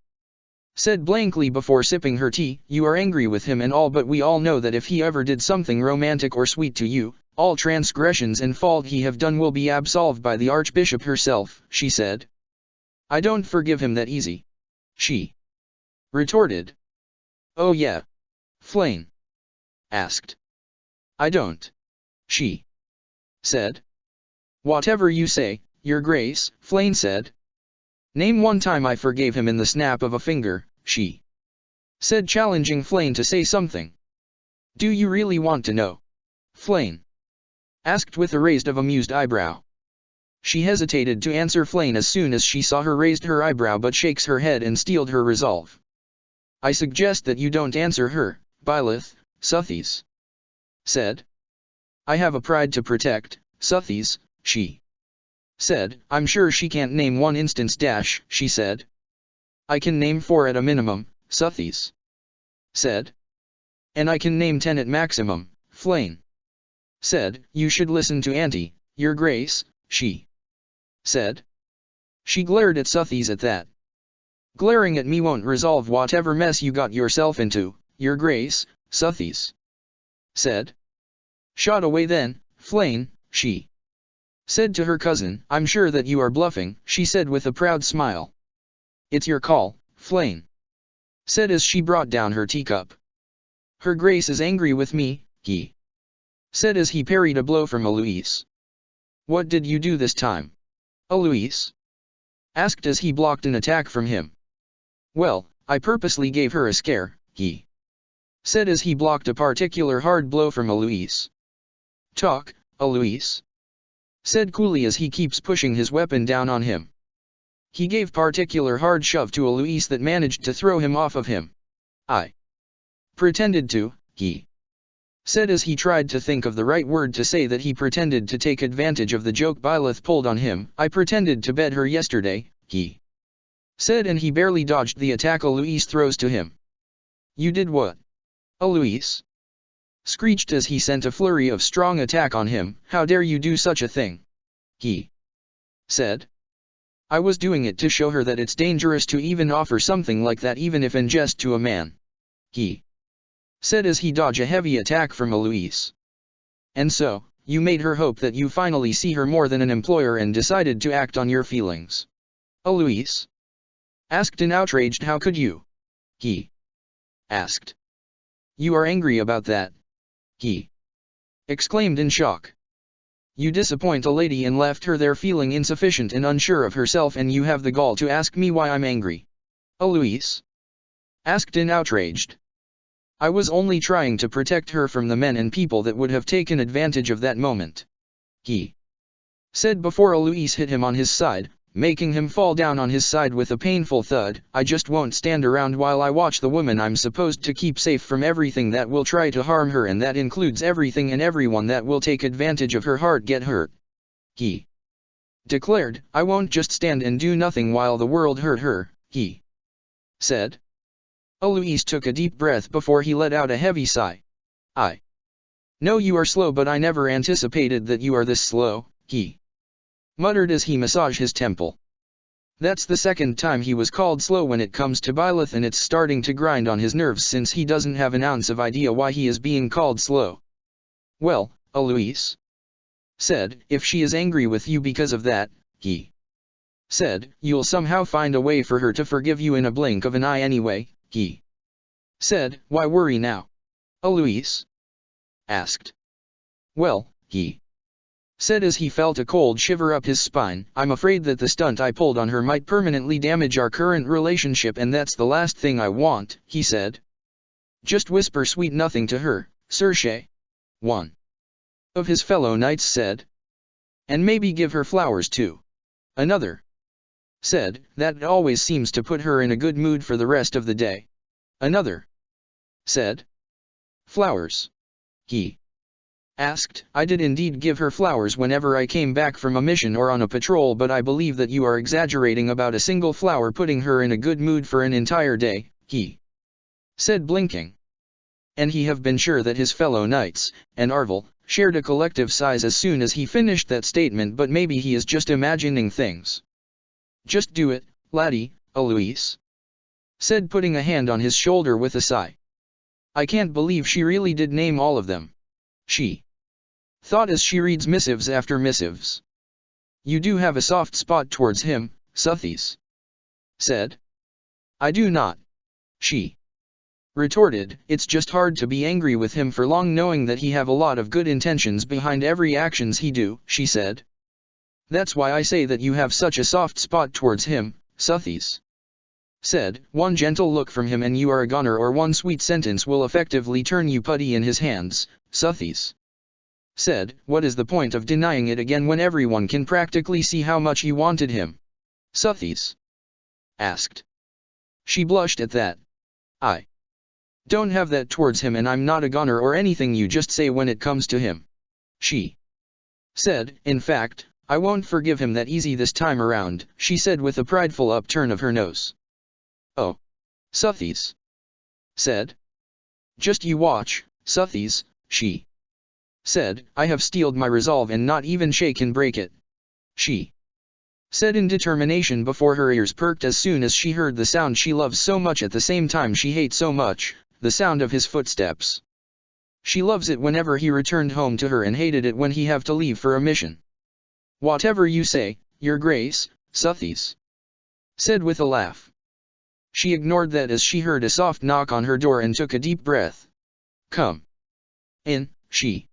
said blankly before sipping her tea. You are angry with him and all, but we all know that if he ever did something romantic or sweet to you, all transgressions and fault he have done will be absolved by the Archbishop herself, she said. I don't forgive him that easy. She retorted. Oh yeah? Flame asked. I don't. She said. Whatever you say, Your Grace, Flame said. Name one time I forgave him in the snap of a finger, she said, challenging Flame to say something. Do you really want to know? Flame asked with a raised of amused eyebrow. She hesitated to answer Flame as soon as she saw her raised her eyebrow, but shakes her head and steeled her resolve. I suggest that you don't answer her, Byleth, Suthies said. I have a pride to protect, Suthies, she said. I'm sure she can't name one instance dash, she said. I can name 4 at a minimum, Suthies said. And I can name 10 at maximum, Flame said. You should listen to Auntie, Your Grace, she said. She glared at Suthies at that. Glaring at me won't resolve whatever mess you got yourself into, Your Grace, Suthies said. Shot away then, Flame, she said to her cousin. I'm sure that you are bluffing, she said with a proud smile. It's your call, Flame said as she brought down her teacup. Her Grace is angry with me, he said as he parried a blow from Eloise. What did you do this time? Eloise asked as he blocked an attack from him. Well, I purposely gave her a scare, he said as he blocked a particular hard blow from Eloise. Talk, Eloise said coolly as he keeps pushing his weapon down on him. He gave particular hard shove to Eloise that managed to throw him off of him. I pretended to, he said as he tried to think of the right word to say that he pretended to take advantage of the joke Byleth pulled on him. I pretended to bed her yesterday, he said, and he barely dodged the attack Eloise throws to him. You did what? Eloise screeched as he sent a flurry of strong attack on him. How dare you do such a thing? He said. I was doing it to show her that it's dangerous to even offer something like that, even if in jest, to a man. He said as he dodged a heavy attack from Eloise. And so, you made her hope that you finally see her more than an employer and decided to act on your feelings. Eloise asked in outraged. How could you? He asked. You are angry about that? He exclaimed in shock. You disappoint a lady and left her there feeling insufficient and unsure of herself, and you have the gall to ask me why I'm angry? Eloise asked in outraged. I was only trying to protect her from the men and people that would have taken advantage of that moment. He said before Eloise hit him on his side, making him fall down on his side with a painful thud. I just won't stand around while I watch the woman I'm supposed to keep safe from everything that will try to harm her, and that includes everything and everyone that will take advantage of her heart get hurt. He declared. I won't just stand and do nothing while the world hurt her, he said. Eloise took a deep breath before he let out a heavy sigh. I know you are slow, but I never anticipated that you are this slow, he muttered as he massaged his temple. That's the second time he was called slow when it comes to Byleth, and it's starting to grind on his nerves since he doesn't have an ounce of idea why he is being called slow. Well, Eloise said, if she is angry with you because of that, he said, you'll somehow find a way for her to forgive you in a blink of an eye anyway, he said. Why worry now? Eloise asked. Well, he said as he felt a cold shiver up his spine. I'm afraid that the stunt I pulled on her might permanently damage our current relationship, and that's the last thing I want, he said. Just whisper sweet nothing to her, Circe, one of his fellow knights said. And maybe give her flowers too, another said. That always seems to put her in a good mood for the rest of the day. Another said. Flowers. He asked. I did indeed give her flowers whenever I came back from a mission or on a patrol, but I believe that you are exaggerating about a single flower putting her in a good mood for an entire day, he said, blinking. And he have been sure that his fellow knights, and Arvel, shared a collective sighs as soon as he finished that statement, but maybe he is just imagining things. Just do it, laddie, Alois said, putting a hand on his shoulder with a sigh. I can't believe she really did name all of them. She thought as she reads missives after missives. You do have a soft spot towards him, Suthies said. I do not. She retorted. It's just hard to be angry with him for long knowing that he have a lot of good intentions behind every actions he do, she said. That's why I say that you have such a soft spot towards him, Suthies said. One gentle look from him and you are a goner, or one sweet sentence will effectively turn you putty in his hands, Suthies said. What is the point of denying it again when everyone can practically see how much you wanted him? Suthies asked. She blushed at that. I don't have that towards him, and I'm not a goner or anything you just say when it comes to him, she said. In fact, I won't forgive him that easy this time around, she said with a prideful upturn of her nose. Oh, Suthies said. Just you watch, Suthies, she said. I have steeled my resolve and not even Shay can break it, she said in determination before her ears perked as soon as she heard the sound she loves so much at the same time she hates so much, the sound of his footsteps. She loves it whenever he returned home to her and hated it when he have to leave for a mission. Whatever you say, Your Grace, Suthies said with a laugh. She ignored that as she heard a soft knock on her door and took a deep breath. Come in, she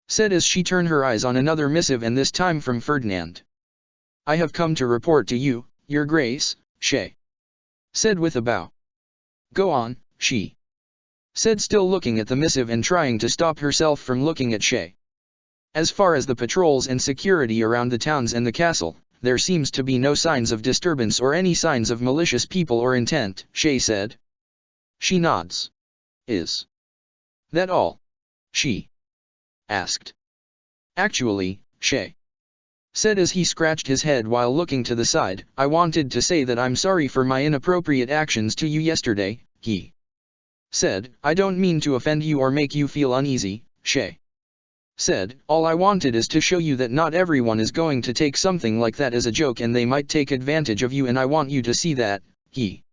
said as she turned her eyes on another missive, and this time from Ferdinand. I have come to report to you, Your Grace, Shay said with a bow. Go on, she said, still looking at the missive and trying to stop herself from looking at Shay. As far as the patrols and security around the towns and the castle, there seems to be no signs of disturbance or any signs of malicious people or intent, Shay said. She nods. Is that all? She asked. Actually, Shay said as he scratched his head while looking to the side, I wanted to say that I'm sorry for my inappropriate actions to you yesterday, he said. I don't mean to offend you or make you feel uneasy, Shay said. All I wanted is to show you that not everyone is going to take something like that as a joke, and they might take advantage of you, and I want you to see that, he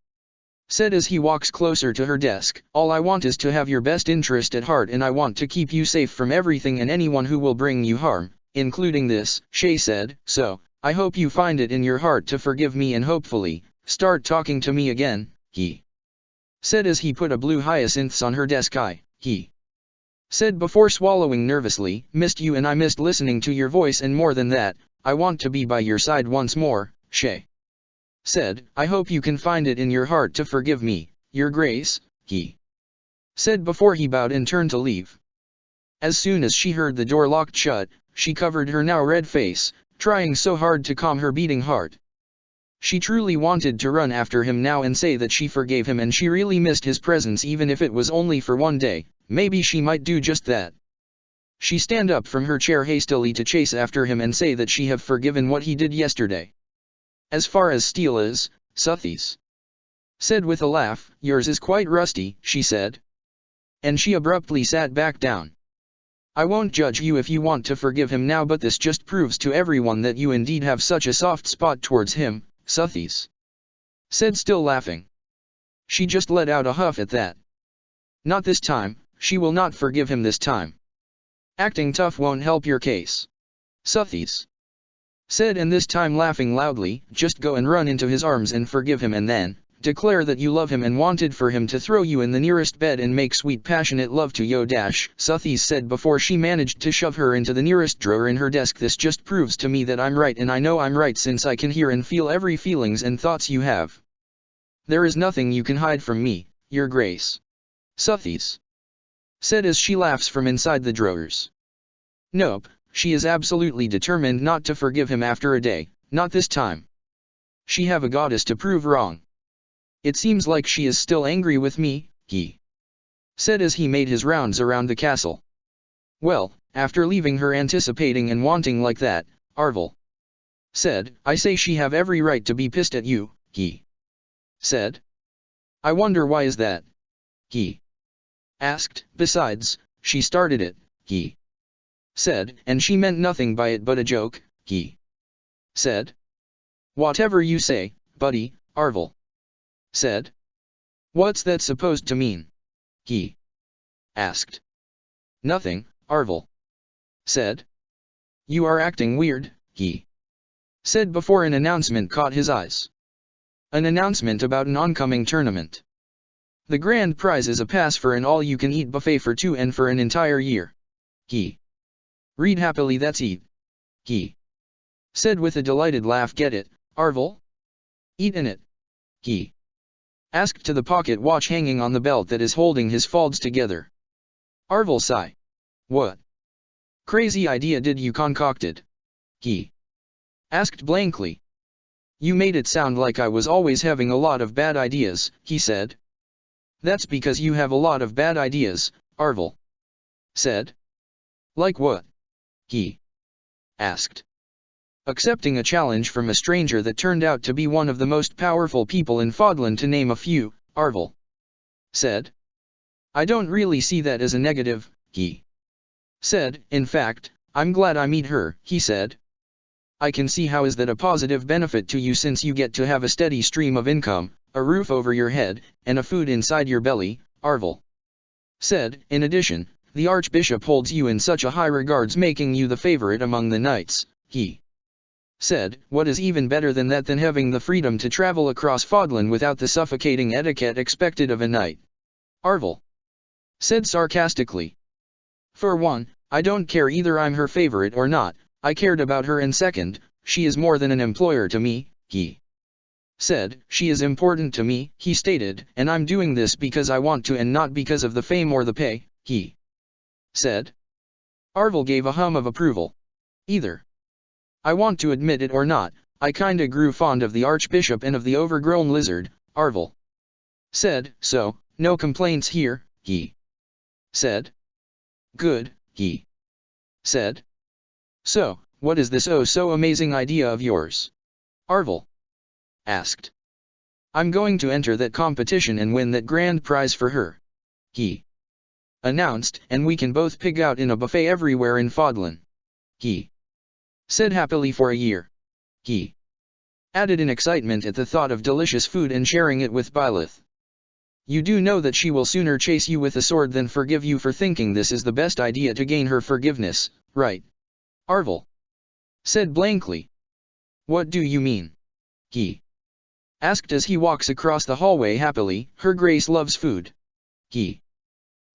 said as he walks closer to her desk. All I want is to have your best interest at heart, and I want to keep you safe from everything and anyone who will bring you harm, including this, Shay said. So, I hope you find it in your heart to forgive me and hopefully, start talking to me again, he said as he put a blue hyacinths on her desk. He said before swallowing nervously, missed you, and I missed listening to your voice, and more than that, I want to be by your side once more, Shay said. I hope you can find it in your heart to forgive me, Your Grace, he said before he bowed and turned to leave. As soon as she heard the door locked shut, she covered her now red face, trying so hard to calm her beating heart. She truly wanted to run after him now and say that she forgave him and she really missed his presence, even if it was only for one day. Maybe she might do just that. She stand up from her chair hastily to chase after him and say that she have forgiven what he did yesterday. As far as steel is, Suthies said with a laugh, yours is quite rusty, she said. And she abruptly sat back down. I won't judge you if you want to forgive him now, but this just proves to everyone that you indeed have such a soft spot towards him, Suthies said, still laughing. She just let out a huff at that. Not this time, she will not forgive him this time. Acting tough won't help your case, Suthies said, and this time laughing loudly. Just go and run into his arms and forgive him, and then declare that you love him and wanted for him to throw you in the nearest bed and make sweet passionate love to you. Suthies said before she managed to shove her into the nearest drawer in her desk. This just proves to me that I'm right, and I know I'm right since I can hear and feel every feelings and thoughts you have. There is nothing you can hide from me, Your Grace, Suthies said as she laughs from inside the drawers. Nope, she is absolutely determined not to forgive him after a day, not this time. She have a goddess to prove wrong. It seems like she is still angry with me, he said as he made his rounds around the castle. Well, after leaving her anticipating and wanting like that, Arvel said, I say she have every right to be pissed at you, he said. I wonder why is that? He asked. Besides, she started it, he said, and she meant nothing by it but a joke, he said. Whatever you say, buddy, Arvel said. What's that supposed to mean? He asked. Nothing, Arvel said. You are acting weird, he said before an announcement caught his eyes. An announcement about an oncoming tournament. The grand prize is a pass for an all-you-can-eat buffet for 2 and for an entire year. He read happily. That's eat. He said with a delighted laugh. Get it, Arvel? Eat in it. He asked to the pocket watch hanging on the belt that is holding his folds together. Arvel sigh. What crazy idea did you concocted? He asked blankly. You made it sound like I was always having a lot of bad ideas, he said. That's because you have a lot of bad ideas, Arvel said. Like what? He asked. Accepting a challenge from a stranger that turned out to be one of the most powerful people in Fodlan, to name a few, Arvel said. I don't really see that as a negative, he said. In fact, I'm glad I meet her, he said. I can see how is that a positive benefit to you, since you get to have a steady stream of income, a roof over your head, and a food inside your belly, Arvel said. In addition, the Archbishop holds you in such a high regards, making you the favorite among the knights, he said. What is even better than that than having the freedom to travel across Fodlan without the suffocating etiquette expected of a knight? Arvel said sarcastically. For one, I don't care either I'm her favorite or not, I cared about her, and second, she is more than an employer to me, he said. She is important to me, he stated, and I'm doing this because I want to and not because of the fame or the pay, he said. Arvel gave a hum of approval. Either I want to admit it or not, I kinda grew fond of the Archbishop and of the overgrown lizard, Arvel said. So, no complaints here, he said. Good, he said. So, what is this oh so amazing idea of yours? Arvel asked. I'm going to enter that competition and win that grand prize for her, he announced, and we can both pig out in a buffet everywhere in Fodlan, he said happily. For a year, he added in excitement at the thought of delicious food and sharing it with Byleth. You do know that she will sooner chase you with a sword than forgive you for thinking this is the best idea to gain her forgiveness, right? Arvel said blankly. What do you mean? He asked as he walks across the hallway happily. Her Grace loves food, he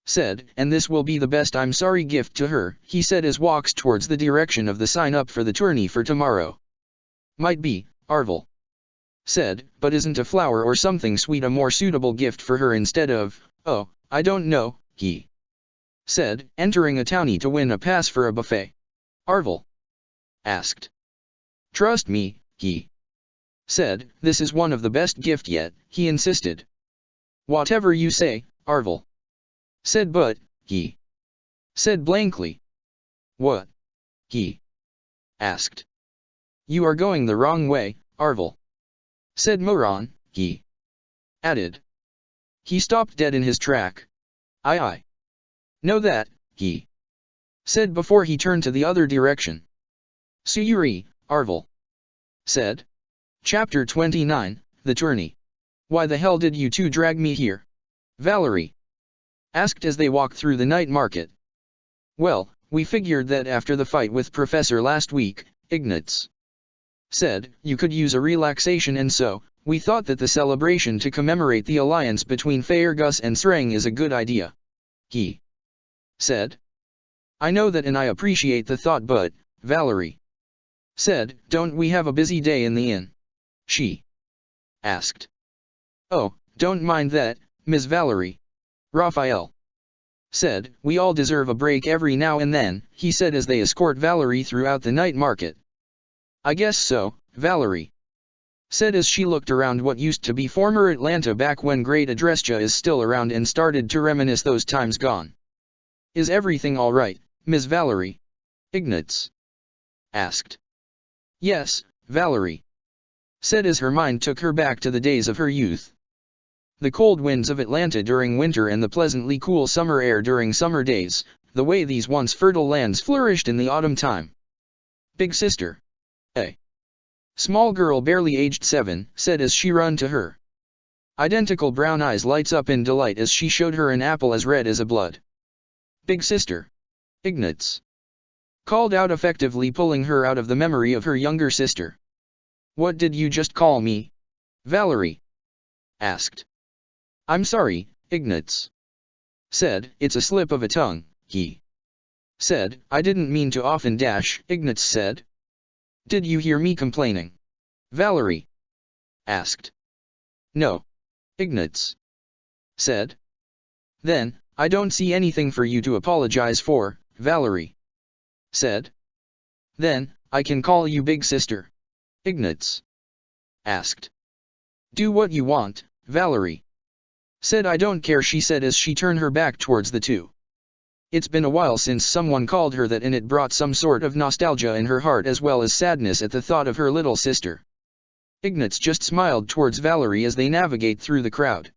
said, and this will be the best I'm sorry gift to her, he said as walks towards the direction of the sign up for the tourney for tomorrow. Might be, Arvel said, but isn't a flower or something sweet a more suitable gift for her instead of, oh, I don't know, he said, entering a townie to win a pass for a buffet? Arvel asked. Trust me, he said, this is one of the best gift yet, he insisted. Whatever you say, Arvel said, but, he said blankly. What? He asked. You are going the wrong way, Arvel said. Moron, he added. He stopped dead in his track. I know that, he said before he turned to the other direction. Suyuri, Arvel said. Chapter 29, The Tourney. Why the hell did you two drag me here? Valerie asked as they walked through the night market. Well, we figured that after the fight with Professor last week, Ignatz said, you could use a relaxation, and so, we thought that the celebration to commemorate the alliance between Faergus and Sreng is a good idea, he said. I know that and I appreciate the thought, but, Valerie said, don't we have a busy day in the inn? She asked. Oh, don't mind that, Miss Valerie. Raphael said, we all deserve a break every now and then, he said as they escort Valerie throughout the night market. I guess so, Valerie said as she looked around what used to be former Atlanta back when Great Adresja is still around and started to reminisce those times gone. Is everything all right, Miss Valerie? Ignatz asked. Yes, Valerie, said as her mind took her back to the days of her youth. The cold winds of Atlanta during winter and the pleasantly cool summer air during summer days, the way these once fertile lands flourished in the autumn time. Big sister. A small girl barely aged 7, said as she ran to her. Identical brown eyes lights up in delight as she showed her an apple as red as a blood. Big sister. Ignatz called out, effectively pulling her out of the memory of her younger sister. What did you just call me? Valerie asked. I'm sorry, Ignatz said. It's a slip of a tongue, he said. I didn't mean to often dash, Ignatz said. Did you hear me complaining? Valerie asked. No, Ignatz said. Then, I don't see anything for you to apologize for, Valerie said. Then, I can call you big sister, Ignatz asked. Do what you want, Valerie said. I don't care, she said as she turned her back towards the two. It's been a while since someone called her that, and it brought some sort of nostalgia in her heart as well as sadness at the thought of her little sister. Ignatz just smiled towards Valerie as they navigate through the crowd.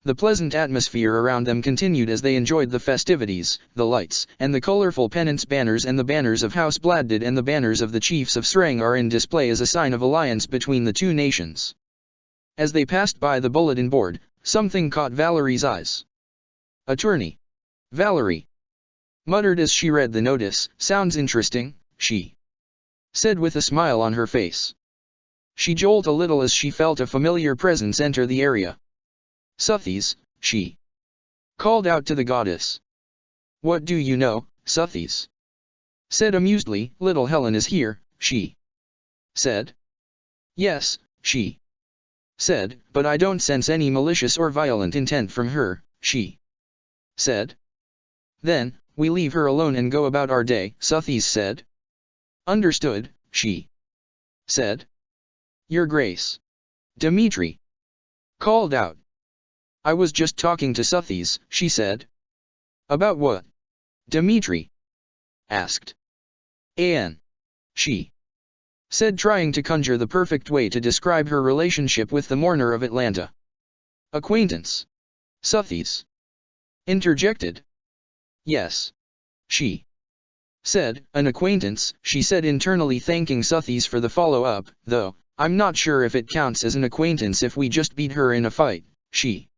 The pleasant atmosphere around them continued as they enjoyed the festivities, the lights, and the colorful pennants banners, and the banners of House Bladded and the banners of the chiefs of Srang are in display as a sign of alliance between the two nations. As they passed by the bulletin board, something caught Valerie's eyes. Attorney. Valerie muttered as she read the notice. Sounds interesting, she said with a smile on her face. She jolted a little as she felt a familiar presence enter the area. Suthies, she called out to the goddess. What do you know, Suthies? Said amusedly. Little Helen is here, she said. Yes, she said, but I don't sense any malicious or violent intent from her, she said. Then, we leave her alone and go about our day, Suthies said. Understood, she said. Your Grace. Dimitri called out. I was just talking to Suthies, she said. About what? Dimitri asked. An. She said, trying to conjure the perfect way to describe her relationship with the mourner of Atlanta. Acquaintance. Suthies interjected. Yes. She said, an acquaintance, she said internally, thanking Suthies for the follow-up, though, I'm not sure if it counts as an acquaintance if we just beat her in a fight, she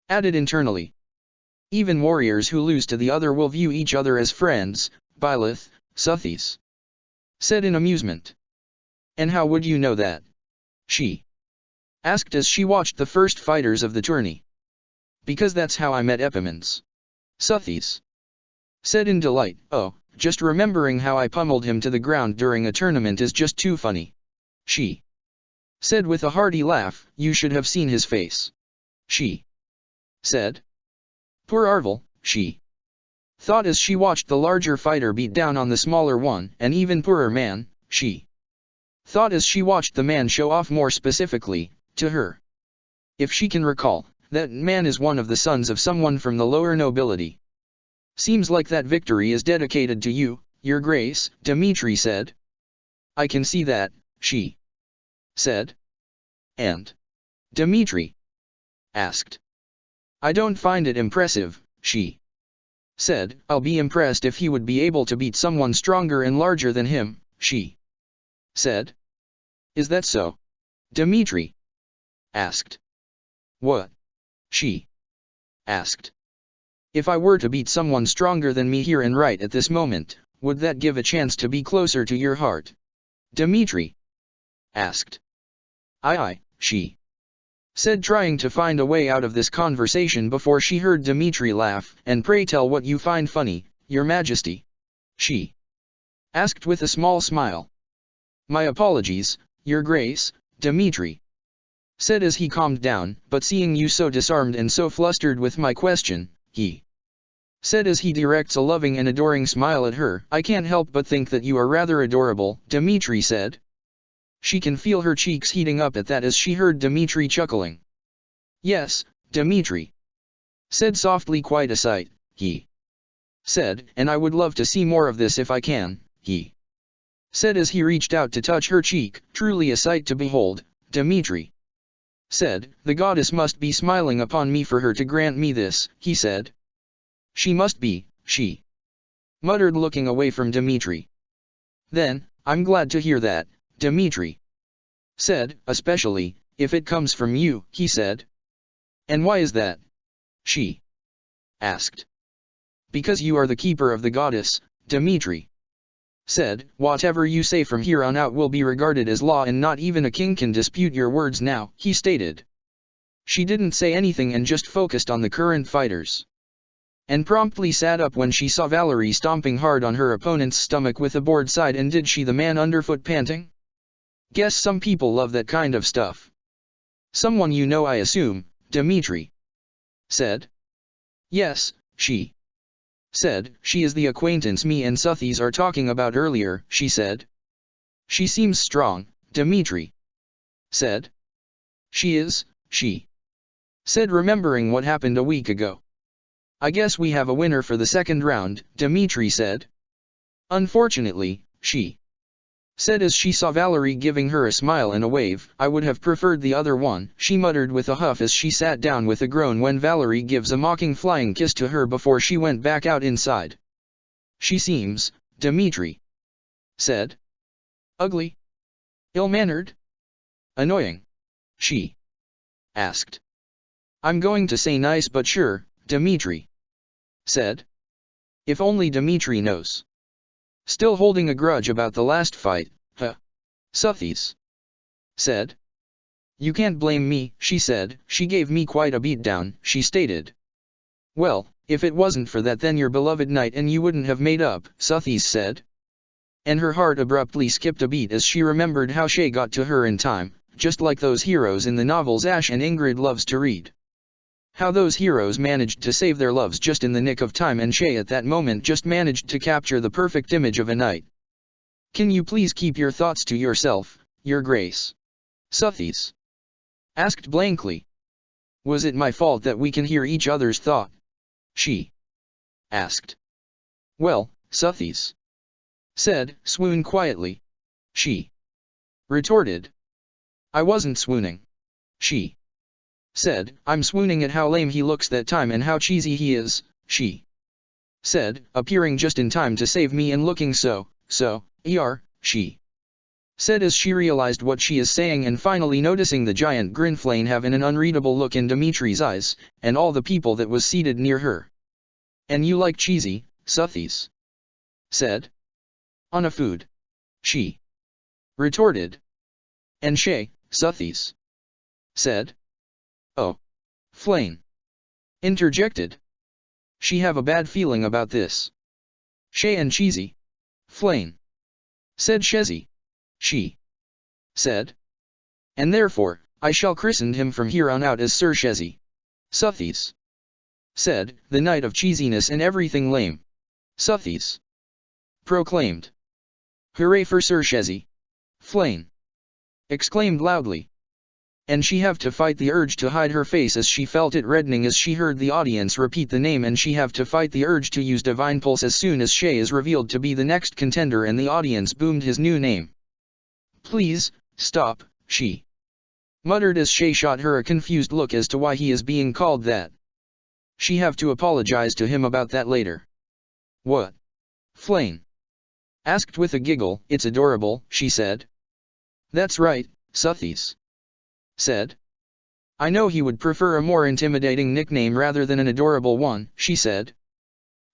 added internally. Even warriors who lose to the other will view each other as friends, Byleth, Suthies said in amusement. And how would you know that? She asked as she watched the first fighters of the tourney. Because that's how I met Epimans. Suthies said in delight. Oh, just remembering how I pummeled him to the ground during a tournament is just too funny. She said with a hearty laugh. You should have seen his face. She said. Poor Arvel, she thought as she watched the larger fighter beat down on the smaller one. An even poorer man, she thought as she watched the man show off more specifically, to her. If she can recall, that man is one of the sons of someone from the lower nobility. Seems like that victory is dedicated to you, Your Grace, Dimitri said. I can see that, she said. And Dimitri asked. I don't find it impressive, she said. I'll be impressed if he would be able to beat someone stronger and larger than him, she said. Is that so? Dimitri asked. What? She asked. If I were to beat someone stronger than me here and right at this moment, would that give a chance to be closer to your heart? Dimitri asked. Aye, she said, trying to find a way out of this conversation before she heard Dimitri laugh. And pray tell what you find funny, Your Majesty? She asked with a small smile. My apologies, Your Grace, Dimitri said as he calmed down, but seeing you so disarmed and so flustered with my question, he said as he directs a loving and adoring smile at her. I can't help but think that you are rather adorable, Dimitri said. She can feel her cheeks heating up at that as she heard Dmitri chuckling. Yes, Dmitri. Said softly, quite a sight, he said, and I would love to see more of this if I can, he said as he reached out to touch her cheek, truly a sight to behold, Dmitri said, the goddess must be smiling upon me for her to grant me this, he said. She must be, she muttered looking away from Dmitri. Then, I'm glad to hear that, Dmitri said, especially, if it comes from you, he said. And why is that? She asked. Because you are the keeper of the goddess, Dmitri said. Whatever you say from here on out will be regarded as law and not even a king can dispute your words now, he stated. She didn't say anything and just focused on the current fighters. And promptly sat up when she saw Valerie stomping hard on her opponent's stomach with a bored side, and did she the man underfoot panting? Guess some people love that kind of stuff. Someone you know, I assume, Dmitri said. Yes, she said. She is the acquaintance me and Suthies are talking about earlier, she said. She seems strong, Dmitri said. She is, she said, remembering what happened a week ago. I guess we have a winner for the second round, Dmitri said. Unfortunately, she said as she saw Valerie giving her a smile and a wave. I would have preferred the other one, she muttered with a huff as she sat down with a groan when Valerie gives a mocking flying kiss to her before she went back out inside. She seems, Dmitri said. Ugly? Ill-mannered? Annoying? She asked. I'm going to say nice but sure, Dmitri said. If only Dmitri knows. Still holding a grudge about the last fight, huh? Suthies said. You can't blame me, she said. She gave me quite a beatdown, she stated. Well, if it wasn't for that then your beloved knight and you wouldn't have made up, Suthies said. And her heart abruptly skipped a beat as she remembered how Shay got to her in time, just like those heroes in the novels Ash and Ingrid loves to read. How those heroes managed to save their loves just in the nick of time, and Shay at that moment just managed to capture the perfect image of a knight. Can you please keep your thoughts to yourself, your grace? Suthies asked blankly. Was it my fault that we can hear each other's thought? She asked. Well, Suthies said, swoon quietly. She retorted. I wasn't swooning. She said, I'm swooning at how lame he looks that time and how cheesy he is, she said, appearing just in time to save me and looking so, she said as she realized what she is saying and finally noticing the giant grinflame have an unreadable look in Dimitri's eyes, and all the people that was seated near her. And you like cheesy, Suthies said. On a food. She retorted. And Shay, Suthies said. Oh. Flame interjected. She have a bad feeling about this. Shay and cheesy. Flame said Shezzy. She said. And therefore, I shall christen him from here on out as Sir Shezzy. Suthies said, the knight of cheesiness and everything lame. Suthies proclaimed. Hooray for Sir Shezzy. Flame exclaimed loudly. And she have to fight the urge to hide her face as she felt it reddening as she heard the audience repeat the name, and she have to fight the urge to use Divine Pulse as soon as Shay is revealed to be the next contender and the audience boomed his new name. Please, stop, she muttered as Shay shot her a confused look as to why he is being called that. She have to apologize to him about that later. What? Flame asked with a giggle. It's adorable, she said. That's right, Suthies said. I know he would prefer a more intimidating nickname rather than an adorable one, she said.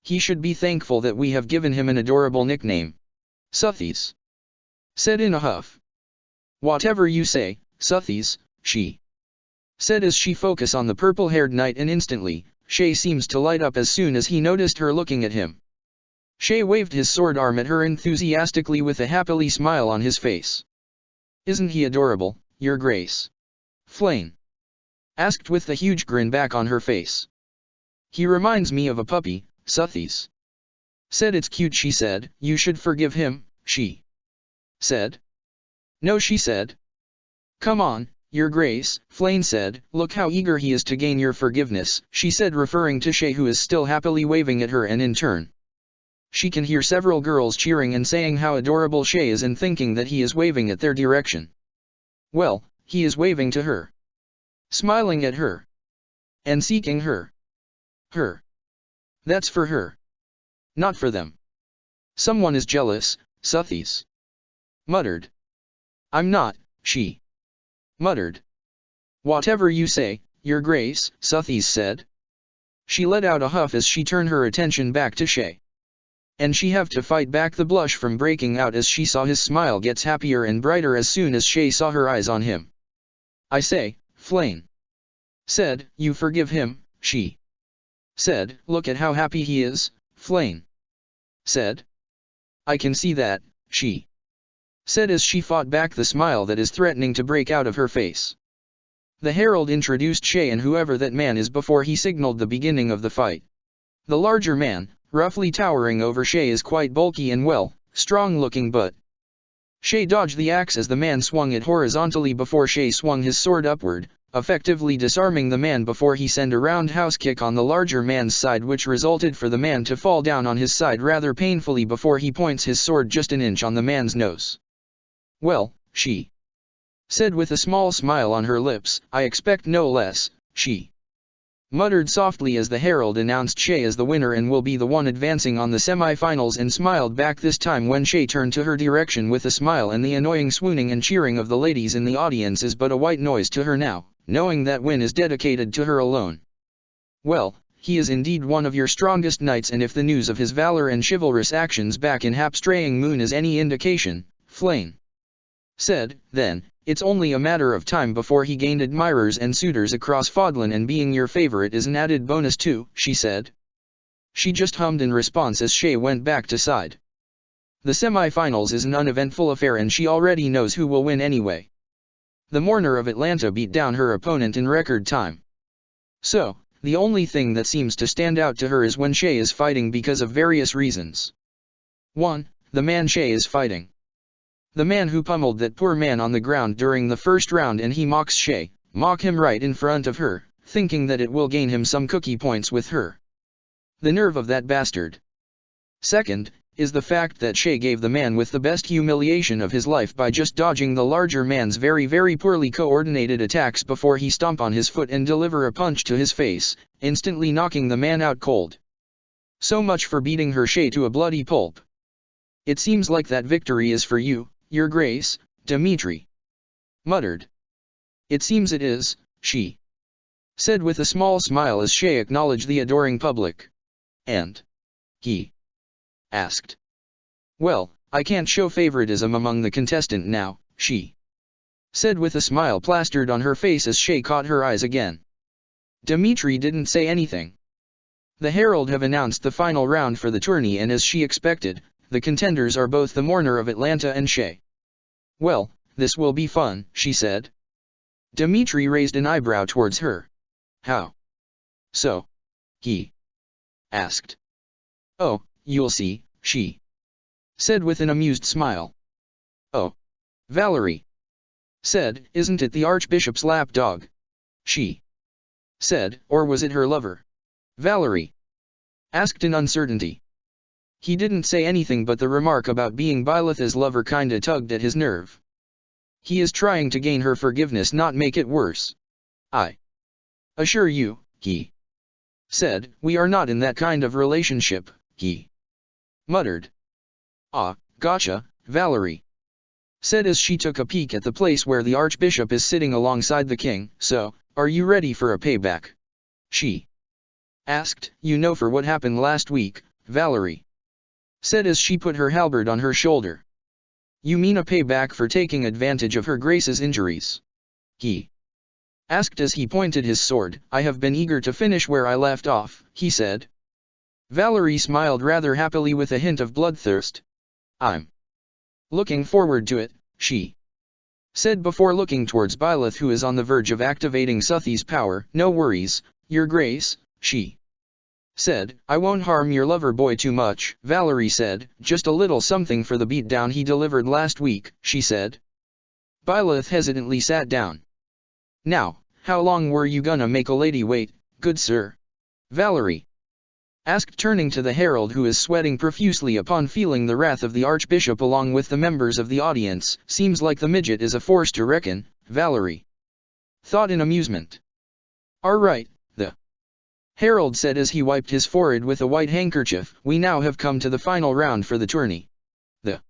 He should be thankful that we have given him an adorable nickname. Suthies said in a huff. Whatever you say, Suthies, she said as she focused on the purple-haired knight, and instantly, Shay seems to light up as soon as he noticed her looking at him. Shay waved his sword arm at her enthusiastically with a happily smile on his face. Isn't he adorable, Your Grace? Flame asked with a huge grin back on her face. He reminds me of a puppy, Suthies said. It's cute, she said. You should forgive him, she said. No, she said. Come on, Your Grace, Flame said. Look how eager he is to gain your forgiveness, she said, referring to Shay, who is still happily waving at her, and in turn she can hear several girls cheering and saying how adorable Shay is, and thinking that he is waving at their direction. Well, he is waving to her, smiling at her, and seeking her. Her. That's for her. Not for them. Someone is jealous, Suthies muttered. I'm not, she muttered. Whatever you say, Your Grace, Suthies said. She let out a huff as she turned her attention back to Shay. And she have to fight back the blush from breaking out as she saw his smile gets happier and brighter as soon as Shay saw her eyes on him. I say, Flame said, you forgive him, she said. Look at how happy he is, Flame said. I can see that, she said as she fought back the smile that is threatening to break out of her face. The herald introduced Shay and whoever that man is before he signaled the beginning of the fight. The larger man, roughly towering over Shay, is quite bulky and strong looking, but Shay dodged the axe as the man swung it horizontally before Shay swung his sword upward, effectively disarming the man before he sent a roundhouse kick on the larger man's side, which resulted for the man to fall down on his side rather painfully before he points his sword just an inch on the man's nose. Well, she said with a small smile on her lips. I expect no less, she muttered softly as the herald announced Shay as the winner and will be the one advancing on the semi-finals, and smiled back this time when Shay turned to her direction with a smile, and the annoying swooning and cheering of the ladies in the audience is but a white noise to her now, knowing that win is dedicated to her alone. Well, he is indeed one of your strongest knights, and if the news of his valor and chivalrous actions back in Hapstraying Moon is any indication, Flame said, then it's only a matter of time before he gained admirers and suitors across Fodlan, and being your favorite is an added bonus too, she said. She just hummed in response as Shay went back to side. The semi-finals is an uneventful affair and she already knows who will win anyway. The Mourner of Atlanta beat down her opponent in record time. So, the only thing that seems to stand out to her is when Shay is fighting because of various reasons. 1. The man Shay is fighting. The man who pummeled that poor man on the ground during the first round, and he mocks Shay, mock him right in front of her, thinking that it will gain him some cookie points with her. The nerve of that bastard. 2nd, is the fact that Shay gave the man with the best humiliation of his life by just dodging the larger man's very poorly coordinated attacks before he stomp on his foot and deliver a punch to his face, instantly knocking the man out cold. So much for beating her Shay to a bloody pulp. It seems like that victory is for you, Your Grace, Dimitri muttered. It seems it is, she said with a small smile as Shay acknowledged the adoring public. And he asked. Well, I can't show favoritism among the contestant now, she said with a smile plastered on her face as Shay caught her eyes again. Dimitri didn't say anything. The herald have announced the final round for the tourney, and as she expected, the contenders are both the Mourner of Atlanta and Shay. Well, this will be fun, she said. Dimitri raised an eyebrow towards her. How so? He asked. Oh, you'll see, she said with an amused smile. Oh. Valerie said, isn't it the Archbishop's lapdog? She said, or was it her lover? Valerie asked in uncertainty. He didn't say anything, but the remark about being Byleth's lover kinda tugged at his nerve. He is trying to gain her forgiveness, not make it worse. I assure you, he said, we are not in that kind of relationship, he muttered. Ah, gotcha, Valerie said as she took a peek at the place where the Archbishop is sitting alongside the king. So, are you ready for a payback? She asked. You know, for what happened last week, Valerie said as she put her halberd on her shoulder. You mean a payback for taking advantage of her grace's injuries? He asked as he pointed his sword. I have been eager to finish where I left off, he said. Valerie smiled rather happily with a hint of bloodthirst. I'm looking forward to it, she said before looking towards Byleth, who is on the verge of activating Suthi's power. No worries, Your Grace, she said. I won't harm your lover boy too much, Valerie said. Just a little something for the beatdown he delivered last week, she said. Byleth hesitantly sat down. Now, how long were you gonna make a lady wait, good sir? Valerie asked, turning to the herald, who is sweating profusely upon feeling the wrath of the archbishop along with the members of the audience. Seems like the midget is a force to reckon, Valerie thought in amusement. All right, the herald said as he wiped his forehead with a white handkerchief. We now have come to the final round for the tourney. The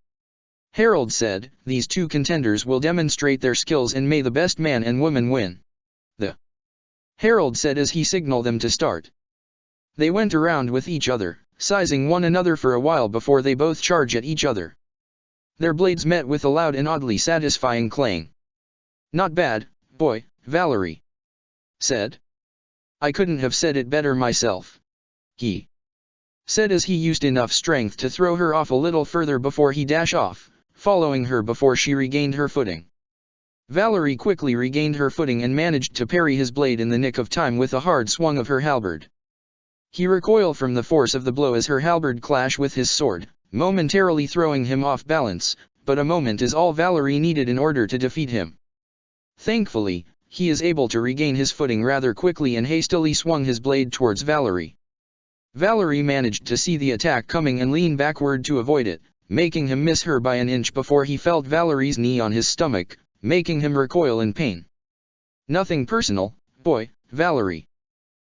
herald said, these two contenders will demonstrate their skills and may the best man and woman win. The herald said as he signaled them to start. They went around with each other, sizing one another for a while before they both charge at each other. Their blades met with a loud and oddly satisfying clang. Not bad, boy, Valerie said. I couldn't have said it better myself. He said as he used enough strength to throw her off a little further before he dashed off, following her before she regained her footing. Valerie quickly regained her footing and managed to parry his blade in the nick of time with a hard swung of her halberd. He recoiled from the force of the blow as her halberd clashed with his sword, momentarily throwing him off balance, but a moment is all Valerie needed in order to defeat him. Thankfully, he is able to regain his footing rather quickly and hastily swung his blade towards Valerie. Valerie managed to see the attack coming and lean backward to avoid it, making him miss her by an inch before he felt Valerie's knee on his stomach, making him recoil in pain. Nothing personal, boy, Valerie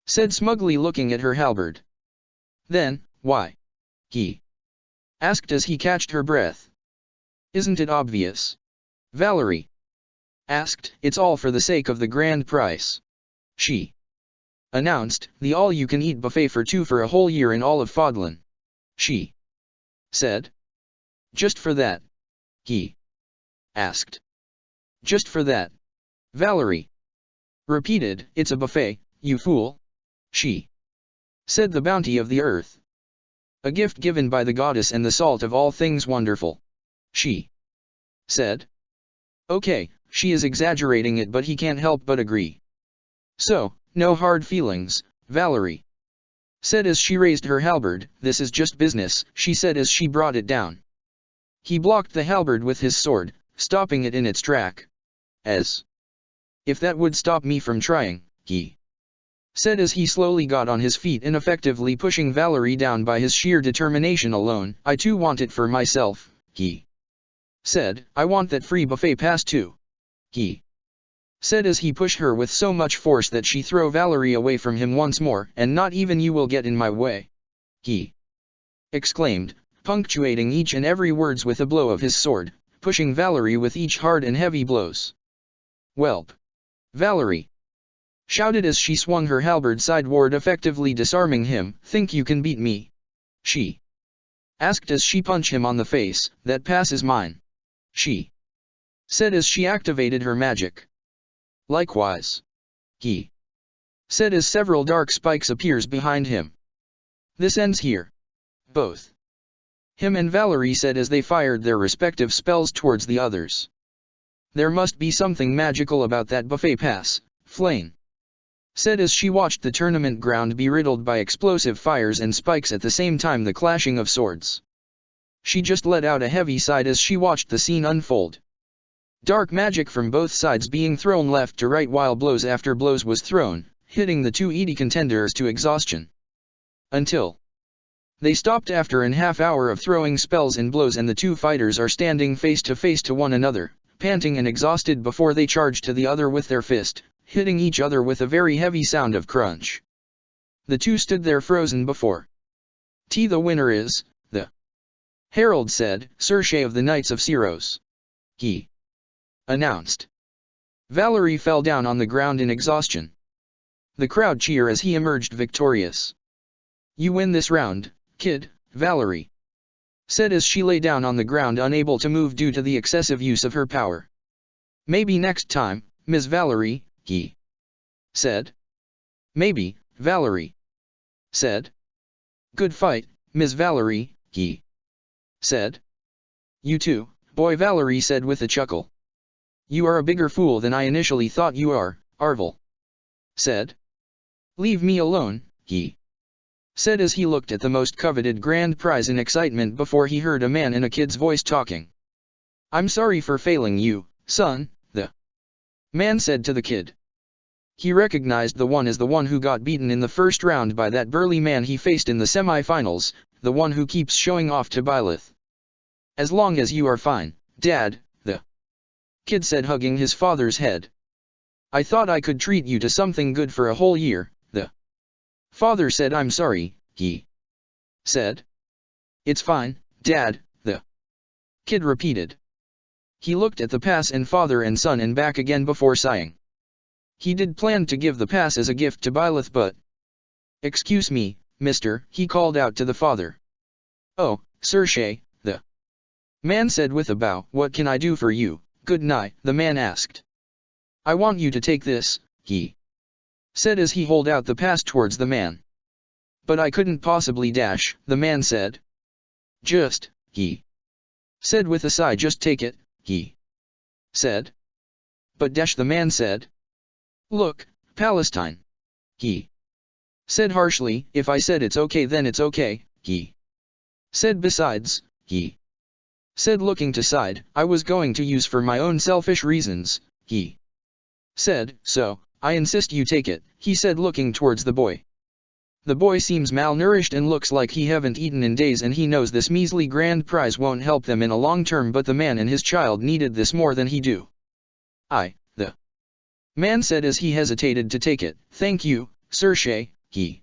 said smugly, looking at her halberd. Then, why? He asked as he catched her breath. Isn't it obvious? Valerie asked. It's all for the sake of the grand prize. She announced, the all-you-can-eat buffet for two for a whole year in all of Fodlan. She said. Just for that? He asked. Just for that? Valerie repeated. It's a buffet, you fool. She said. The bounty of the earth. A gift given by the goddess and the salt of all things wonderful. She said. Okay, she is exaggerating it, but he can't help but agree. So, no hard feelings, Valerie said as she raised her halberd. This is just business, she said as she brought it down. He blocked the halberd with his sword, stopping it in its track. As if that would stop me from trying, he said as he slowly got on his feet, ineffectively pushing Valerie down by his sheer determination alone. I too want it for myself, he said. I want that free buffet pass too. He said as he pushed her with so much force that she threw Valerie away from him once more. And not even you will get in my way, he exclaimed, punctuating each and every words with a blow of his sword, pushing Valerie with each hard and heavy blows. Whelp! Valerie shouted as she swung her halberd sideward, effectively disarming him. Think you can beat me? She asked as she punched him on the face. That pass is mine, she said as she activated her magic. Likewise, he said as several dark spikes appears behind him. This ends here. Both him and Valerie said as they fired their respective spells towards the others. There must be something magical about that buffet pass, Flame said as she watched the tournament ground be riddled by explosive fires and spikes at the same time the clashing of swords. She just let out a heavy sigh as she watched the scene unfold. Dark magic from both sides being thrown left to right while blows after blows was thrown, hitting the two ED contenders to exhaustion. Until they stopped after an half hour of throwing spells and blows, and the two fighters are standing face to one another, panting and exhausted before they charge to the other with their fist, hitting each other with a very heavy sound of crunch. The two stood there frozen before the winner is, the herald said, Circe of the Knights of Syros. He announced. Valerie fell down on the ground in exhaustion. The crowd cheered as he emerged victorious. You win this round, kid, Valerie said as she lay down on the ground unable to move due to the excessive use of her power. Maybe next time, Miss Valerie, he said. Maybe, Valerie said. Good fight, Miss Valerie, he said. You too, boy, Valerie said with a chuckle. You are a bigger fool than I initially thought you are, Arvel said. Leave me alone, he said as he looked at the most coveted grand prize in excitement before he heard a man in a kid's voice talking. I'm sorry for failing you, Son, the man said to the kid. He recognized the one as the one who got beaten in the first round by that burly man he faced in the semi-finals, the one who keeps showing off to Byleth. As long as you are fine, Dad, the kid said, hugging his father's head. I thought I could treat you to something good for a whole year, the father said. I'm sorry, he said. It's fine, Dad, the kid repeated. He looked at the pass and father and son and back again before sighing. He did plan to give the pass as a gift to Byleth, but... Excuse me, mister, he called out to the father. Oh, Saoirse, the man said with a bow. What can I do for you, good night, the man asked. I want you to take this, he said as he held out the pass towards the man. But I couldn't possibly dash, the man said. Just, he said with a sigh. Just take it, he said. But dash, the man said. Look, Palestine, he said harshly. If I said it's okay, then it's okay, he said. Besides, he said, looking to side, I was going to use for my own selfish reasons, he said, so, I insist you take it, he said, looking towards the boy. The boy seems malnourished and looks like he haven't eaten in days, and he knows this measly grand prize won't help them in a long term, but the man and his child needed this more than he do. The man said as he hesitated to take it. Thank you, Saoirse, he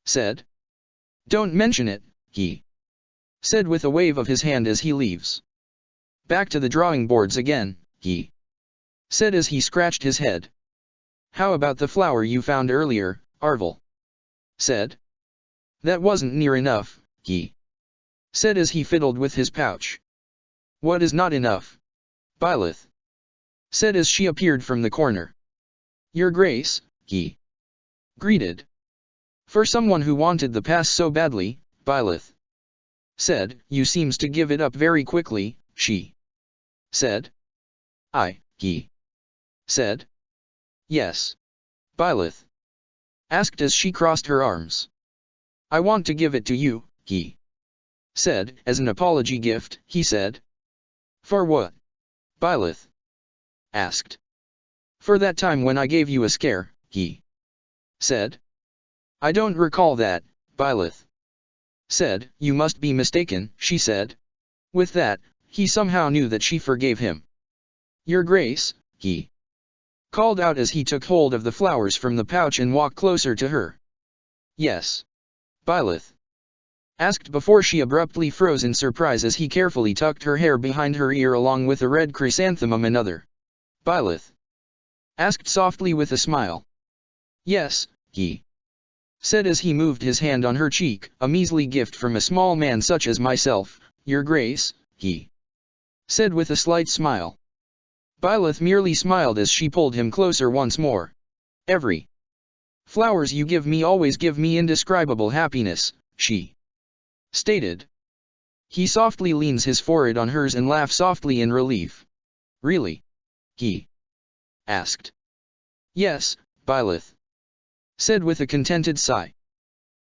said. Don't mention it, he said with a wave of his hand as he leaves. Back to the drawing boards again, he said as he scratched his head. How about the flower you found earlier, Arvel said. That wasn't near enough, he said as he fiddled with his pouch. What is not enough? Byleth said as she appeared from the corner. Your Grace, he greeted. For someone who wanted the pass so badly, Byleth said. You seems to give it up very quickly, she said. He said. Yes. Byleth asked as she crossed her arms. I want to give it to you, he said, as an apology gift, he said. For what? Byleth asked. For that time when I gave you a scare, he said. I don't recall that, Byleth said. You must be mistaken, she said. With that, he somehow knew that she forgave him. Your Grace, he called out as he took hold of the flowers from the pouch and walked closer to her. Yes. Byleth asked before she abruptly froze in surprise as he carefully tucked her hair behind her ear along with a red chrysanthemum. Another? Byleth asked softly with a smile. Yes, he said as he moved his hand on her cheek. A measly gift from a small man such as myself, Your Grace, he said with a slight smile. Byleth merely smiled as she pulled him closer once more. Every flowers you give me always give me indescribable happiness, she stated. He softly leans his forehead on hers and laughs softly in relief. Really? He asked. Yes, Byleth said with a contented sigh.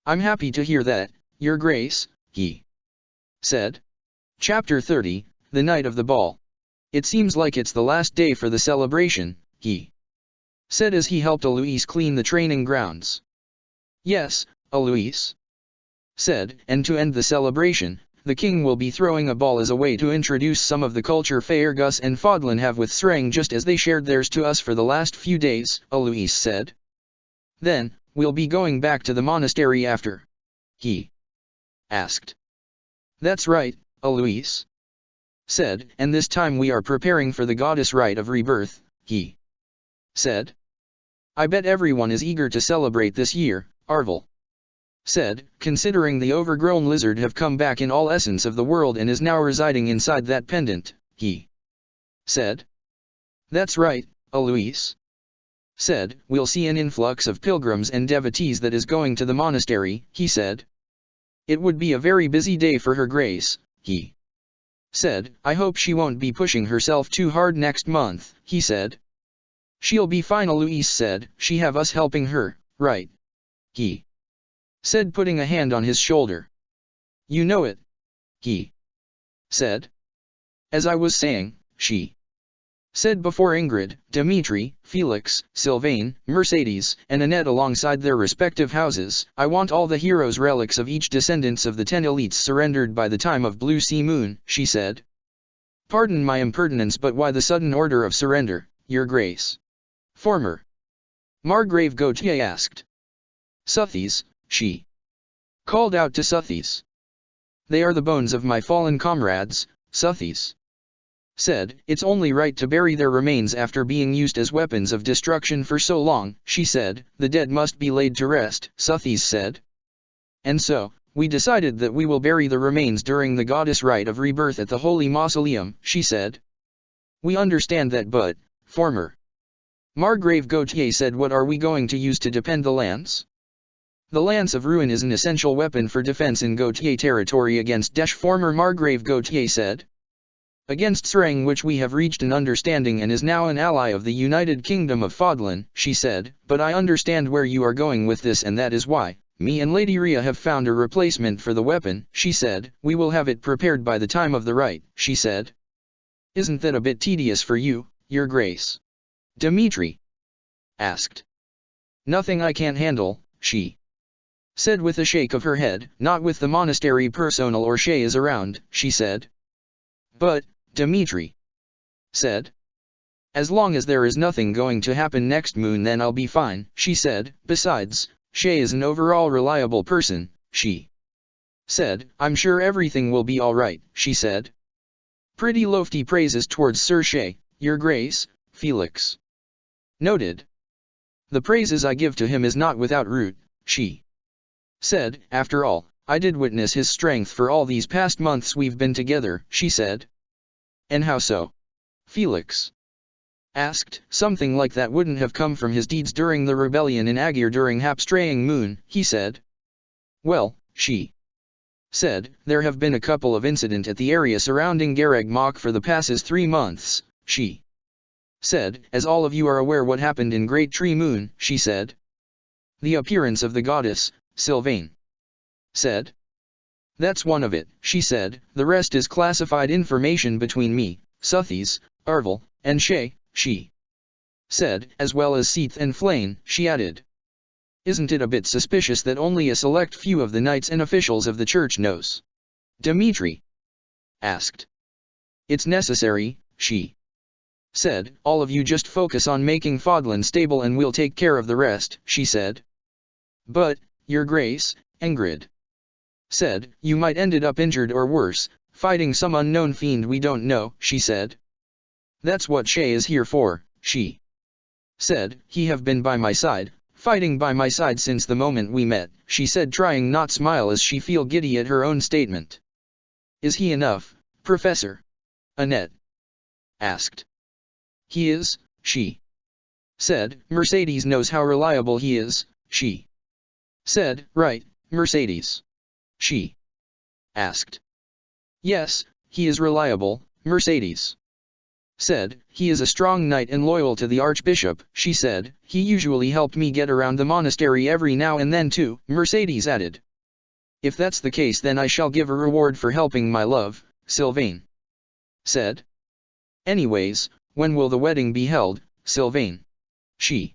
I'm happy to hear that, Your Grace, he said. Chapter 30, The Night of the Ball. It seems like it's the last day for the celebration, he said as he helped Eloise clean the training grounds. Yes, Eloise said, and to end the celebration, the king will be throwing a ball as a way to introduce some of the culture Gus and Fodlan have with Srang, just as they shared theirs to us for the last few days, Eloise said. Then, we'll be going back to the monastery after? He asked. That's right, Eloise said, and this time we are preparing for the goddess rite of rebirth, he said. I bet everyone is eager to celebrate this year, Arvel said, considering the overgrown lizard have come back in all essence of the world and is now residing inside that pendant, he said. That's right, Eloise said, we'll see an influx of pilgrims and devotees that is going to the monastery, he said. It would be a very busy day for her Grace, he said. I hope she won't be pushing herself too hard next month, he said. She'll be fine, Eloise said. She have us helping her, right? He said, putting a hand on his shoulder. You know it, he said. As I was saying, she said before Ingrid, Dmitri, Felix, Sylvain, Mercedes, and Annette alongside their respective houses. I want all the heroes' relics of each descendants of the 10 elites surrendered by the time of Blue Sea Moon, she said. Pardon my impertinence, but why the sudden order of surrender, Your Grace? Former Margrave Gautier asked. Suthies, she called out to Suthies. They are the bones of my fallen comrades, Suthies said. It's only right to bury their remains after being used as weapons of destruction for so long, she said. The dead must be laid to rest, Suthies said. And so, we decided that we will bury the remains during the goddess rite of rebirth at the Holy Mausoleum, she said. We understand that, but, former Margrave Gautier said, what are we going to use to defend the lance? The Lance of Ruin is an essential weapon for defense in Gautier territory against Desh, former Margrave Gautier said. Against Sreng, which we have reached an understanding and is now an ally of the United Kingdom of Fodlan, she said, but I understand where you are going with this, and that is why, me and Lady Rhea have found a replacement for the weapon, she said. We will have it prepared by the time of the rite, she said. Isn't that a bit tedious for you, Your Grace? Dmitri asked. Nothing I can't handle, she said with a shake of her head. Not with the monastery personnel or Shay is around, she said. But, Dmitri said. As long as there is nothing going to happen next moon, then I'll be fine, she said. Besides, Shay is an overall reliable person, she said. I'm sure everything will be alright, she said. Pretty lofty praises towards Sir Shay, Your Grace, Felix noted. The praises I give to him is not without root, she said. After all, I did witness his strength for all these past months we've been together, she said. And how so? Felix asked. Something like that wouldn't have come from his deeds during the rebellion in Agir during Hapstraying Moon, he said. Well, she said, there have been a couple of incidents at the area surrounding Gareg Mach for the past 3 months, she said. As all of you are aware what happened in Great Tree Moon, she said. The appearance of the goddess, Sylvain said. That's one of it, she said. The rest is classified information between me, Suthies, Arvel, and Shay, she said, as well as Seath and Flane, she added. Isn't it a bit suspicious that only a select few of the knights and officials of the church knows? Dmitri asked. It's necessary, she said. All of you just focus on making Fodlan stable and we'll take care of the rest, she said. But, Your Grace, Ingrid said, you might ended up injured or worse, fighting some unknown fiend we don't know, she said. That's what Shay is here for, she said. He have been by my side, fighting by my side since the moment we met, she said, trying not smile as she feel giddy at her own statement. Is he enough, Professor? Annette asked. He is, she said. Mercedes knows how reliable he is, she said. Right, Mercedes? She asked. Yes, he is reliable, Mercedes said. He is a strong knight and loyal to the Archbishop, she said. He usually helped me get around the monastery every now and then too, Mercedes added. If that's the case, then I shall give a reward for helping my love, Sylvain said. Anyways, when will the wedding be held, Sylvain? She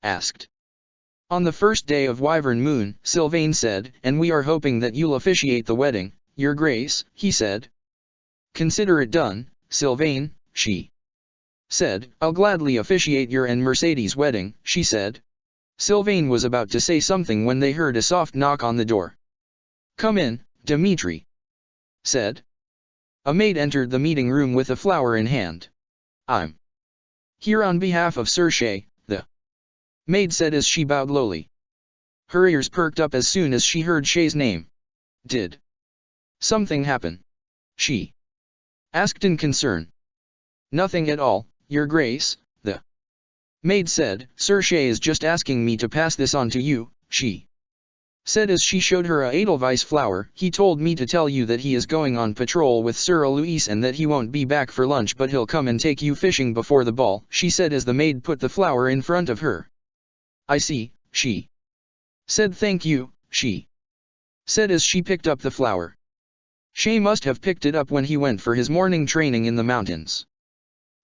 asked. On the first day of Wyvern Moon, Sylvain said, and we are hoping that you'll officiate the wedding, Your Grace, he said. Consider it done, Sylvain, she said. I'll gladly officiate your and Mercedes' wedding, she said. Sylvain was about to say something when they heard a soft knock on the door. Come in, Dmitri said. A maid entered the meeting room with a flower in hand. I'm here on behalf of Sir Shay, the maid said as she bowed lowly. Her ears perked up as soon as she heard Shay's name. Did something happen? She asked in concern. Nothing at all, Your Grace, the maid said. Sir Shay is just asking me to pass this on to you, she said as she showed her a Edelweiss flower. He told me to tell you that he is going on patrol with Sir Alois and that he won't be back for lunch, but he'll come and take you fishing before the ball, she said as the maid put the flower in front of her. I see, she said. Thank you, she said as she picked up the flower. Shay must have picked it up when he went for his morning training in the mountains.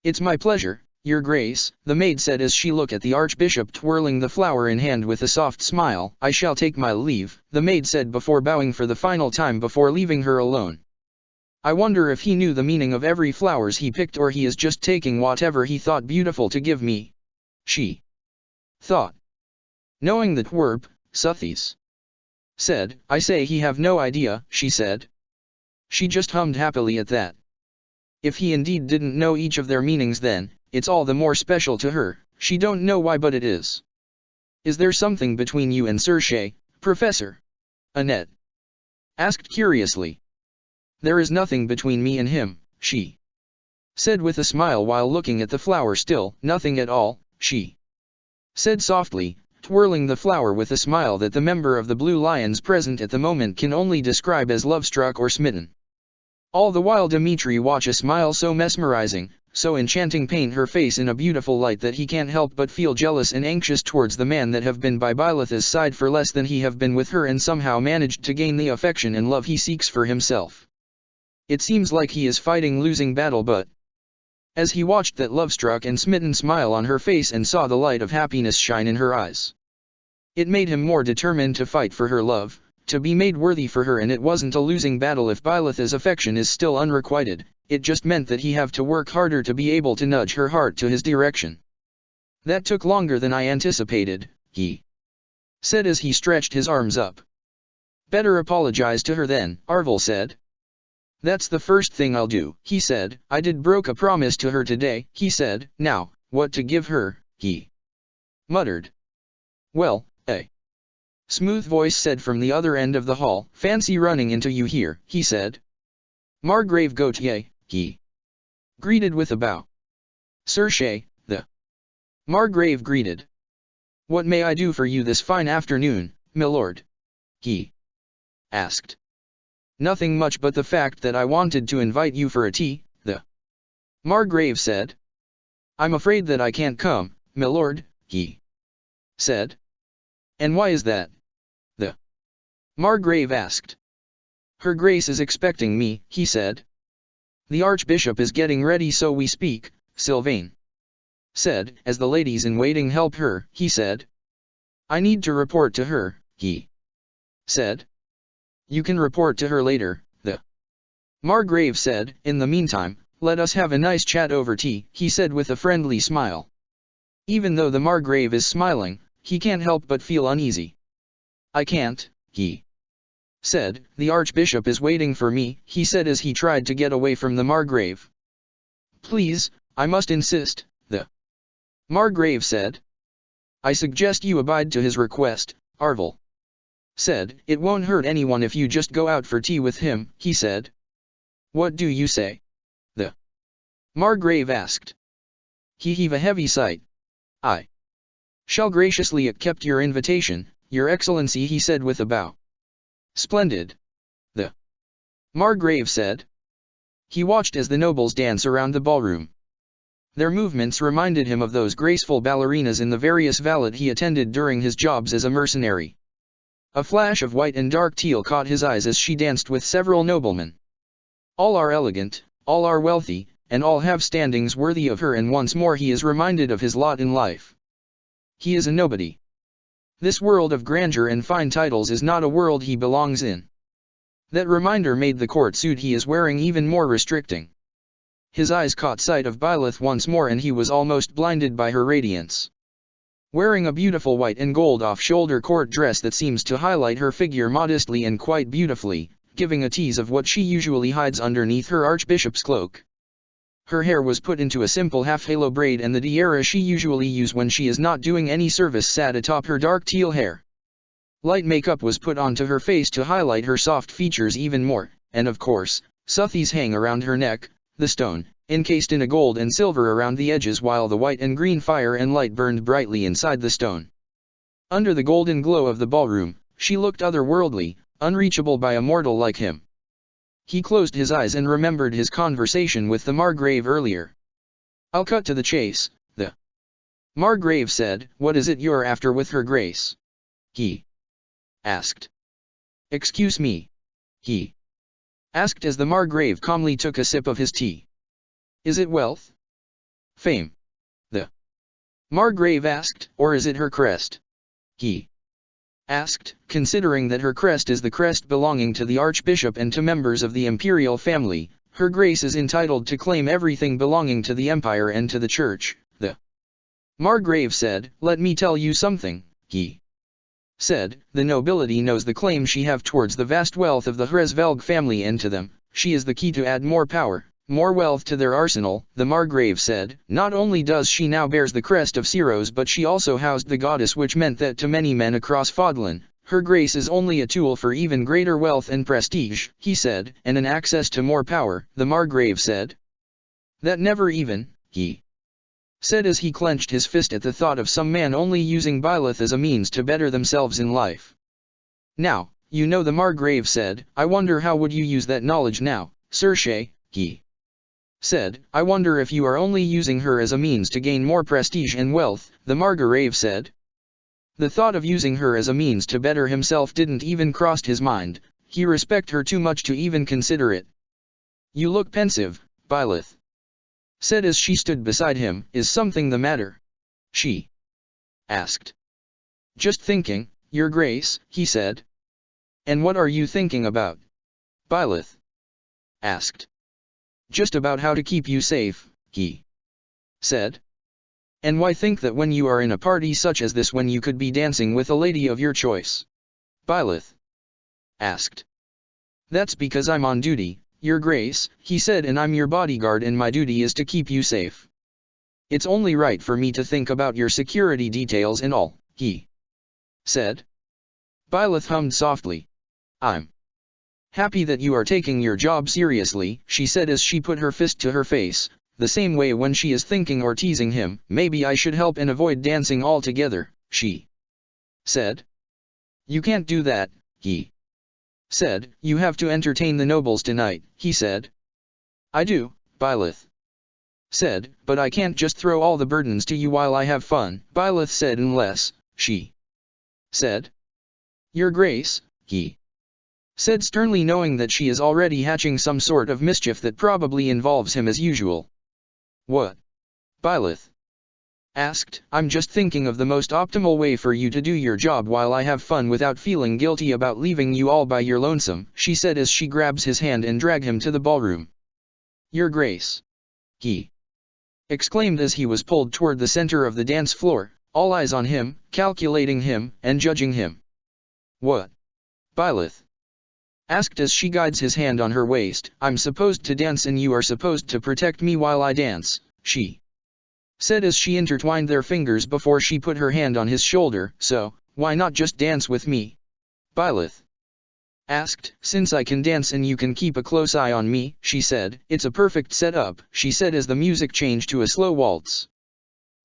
It's my pleasure, your grace, the maid said as she looked at the archbishop twirling the flower in hand with a soft smile. I shall take my leave, the maid said before bowing for the final time before leaving her alone. I wonder if he knew the meaning of every flowers he picked, or he is just taking whatever he thought beautiful to give me. She thought. Knowing the twerp, Suthies said, I say he have no idea, she said. She just hummed happily at that. If he indeed didn't know each of their meanings, then it's all the more special to her. She don't know why, but it is. Is there something between you and Circe, Professor? Annette asked curiously. There is nothing between me and him, she said with a smile while looking at the flower. Still, nothing at all, she said softly, twirling the flower with a smile that the member of the Blue Lions present at the moment can only describe as love-struck or smitten. All the while Dmitri watched a smile so mesmerizing, so enchanting paint her face in a beautiful light that he can't help but feel jealous and anxious towards the man that have been by Byletha's side for less than he have been with her, and somehow managed to gain the affection and love he seeks for himself. It seems like he is fighting losing battle, but as he watched that love-struck and smitten smile on her face and saw the light of happiness shine in her eyes, it made him more determined to fight for her love, to be made worthy for her. And it wasn't a losing battle if Byletha's affection is still unrequited, it just meant that he have to work harder to be able to nudge her heart to his direction. That took longer than I anticipated, he said as he stretched his arms up. Better apologize to her then, Arvel said. That's the first thing I'll do, he said. I did broke a promise to her today, he said. Now, what to give her, he muttered. Well, a smooth voice said from the other end of the hall. Fancy running into you here, he said. Margrave Gautier, he greeted with a bow. Circe, the Margrave greeted. What may I do for you this fine afternoon, milord? He asked. Nothing much, but the fact that I wanted to invite you for a tea, the Margrave said. I'm afraid that I can't come, milord, he said. And why is that? The Margrave asked. Her Grace is expecting me, he said. The Archbishop is getting ready, so we speak, Sylvain said, as the ladies in waiting help her, he said. I need to report to her, he said. You can report to her later, the Margrave said. In the meantime, let us have a nice chat over tea, he said with a friendly smile. Even though the Margrave is smiling, he can't help but feel uneasy. I can't, he said. The Archbishop is waiting for me, he said as he tried to get away from the Margrave. Please, I must insist, the Margrave said. I suggest you abide to his request, Arvel said. It won't hurt anyone if you just go out for tea with him, he said. What do you say? The Margrave asked. He heaved a heavy sigh. I shall graciously accept your invitation, your excellency, he said with a bow. Splendid, the Margrave said. He watched as the nobles dance around the ballroom. Their movements reminded him of those graceful ballerinas in the various valets he attended during his jobs as a mercenary. A flash of white and dark teal caught his eyes as she danced with several noblemen. All are elegant, all are wealthy, and all have standings worthy of her, and once more he is reminded of his lot in life. He is a nobody. This world of grandeur and fine titles is not a world he belongs in. That reminder made the court suit he is wearing even more restricting. His eyes caught sight of Byleth once more, and he was almost blinded by her radiance. Wearing a beautiful white and gold off-shoulder court dress that seems to highlight her figure modestly and quite beautifully, giving a tease of what she usually hides underneath her archbishop's cloak. Her hair was put into a simple half-halo braid, and the tiara she usually uses when she is not doing any service sat atop her dark teal hair. Light makeup was put onto her face to highlight her soft features even more, and of course, Suthies hang around her neck, the stone, encased in a gold and silver around the edges, while the white and green fire and light burned brightly inside the stone. Under the golden glow of the ballroom, she looked otherworldly, unreachable by a mortal like him. He closed his eyes and remembered his conversation with the Margrave earlier. I'll cut to the chase, the Margrave said. What is it you're after with her Grace? He asked. Excuse me? He asked as the Margrave calmly took a sip of his tea. Is it wealth? fame? The Margrave asked, or is it her crest? He asked, considering that her crest is the crest belonging to the Archbishop and to members of the imperial family, her grace is entitled to claim everything belonging to the empire and to the church. The Margrave said, let me tell you something, he said, the nobility knows the claim she have towards the vast wealth of the Hresvelg family and to them, she is the key to add more power, more wealth to their arsenal, the Margrave said, not only does she now bears the crest of Ceros but she also housed the goddess which meant that to many men across Fodlan, her grace is only a tool for even greater wealth and prestige, he said, and an access to more power, the Margrave said. That never even, he said as he clenched his fist at the thought of some man only using Byleth as a means to better themselves in life. Now, you know, the Margrave said, I wonder how would you use that knowledge now, Circe, he said, I wonder if you are only using her as a means to gain more prestige and wealth, the Margrave said. The thought of using her as a means to better himself didn't even cross his mind, he respected her too much to even consider it. You look pensive, Byleth said as she stood beside him, is something the matter? She asked. Just thinking, your grace, he said. And what are you thinking about? Byleth asked. Just about how to keep you safe, he said. And why think that when you are in a party such as this when you could be dancing with a lady of your choice? Byleth asked. That's because I'm on duty, your grace, he said, and I'm your bodyguard and my duty is to keep you safe. It's only right for me to think about your security details and all, he said. Byleth hummed softly. I'm happy that you are taking your job seriously, she said as she put her fist to her face, the same way when she is thinking or teasing him. Maybe I should help and avoid dancing altogether, she said. You can't do that, he said. You have to entertain the nobles tonight, he said. I do, Byleth said, but I can't just throw all the burdens to you while I have fun, Byleth said, unless, she said. Your grace, he said sternly, knowing that she is already hatching some sort of mischief that probably involves him as usual. What? Byleth asked. I'm just thinking of the most optimal way for you to do your job while I have fun without feeling guilty about leaving you all by your lonesome, she said as she grabs his hand and dragged him to the ballroom. Your grace, he exclaimed as he was pulled toward the center of the dance floor, all eyes on him, calculating him, and judging him. What? Byleth asked as she guides his hand on her waist. I'm supposed to dance and you are supposed to protect me while I dance, she said as she intertwined their fingers before she put her hand on his shoulder. So, why not just dance with me? Byleth asked. Since I can dance and you can keep a close eye on me, she said. It's a perfect setup, she said as the music changed to a slow waltz.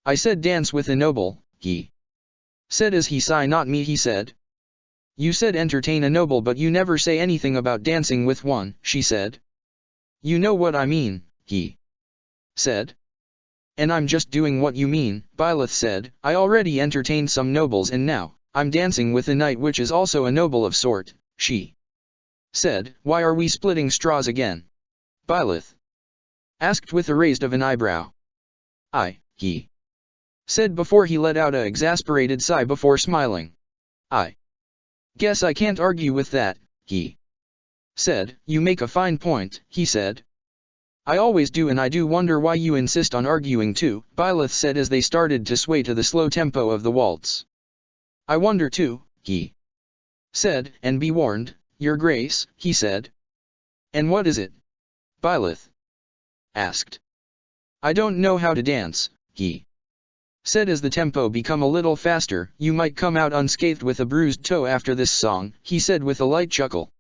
I said dance with a noble, he said as he sighed. Not me, he said. You said entertain a noble but you never say anything about dancing with one, she said. You know what I mean, he said. And I'm just doing what you mean, Byleth said. I already entertained some nobles and now, I'm dancing with a knight which is also a noble of sort, she said. Why are we splitting straws again? Byleth asked with a raise of an eyebrow. He said before he let out a exasperated sigh before smiling. I guess I can't argue with that, he said. You make a fine point, he said. I always do, and I do wonder why you insist on arguing too, Byleth said as they started to sway to the slow tempo of the waltz. I wonder too, he said, and be warned, your grace, he said. And what is it? Byleth asked. I don't know how to dance, he said as the tempo became a little faster. You might come out unscathed with a bruised toe after this song, he said with a light chuckle.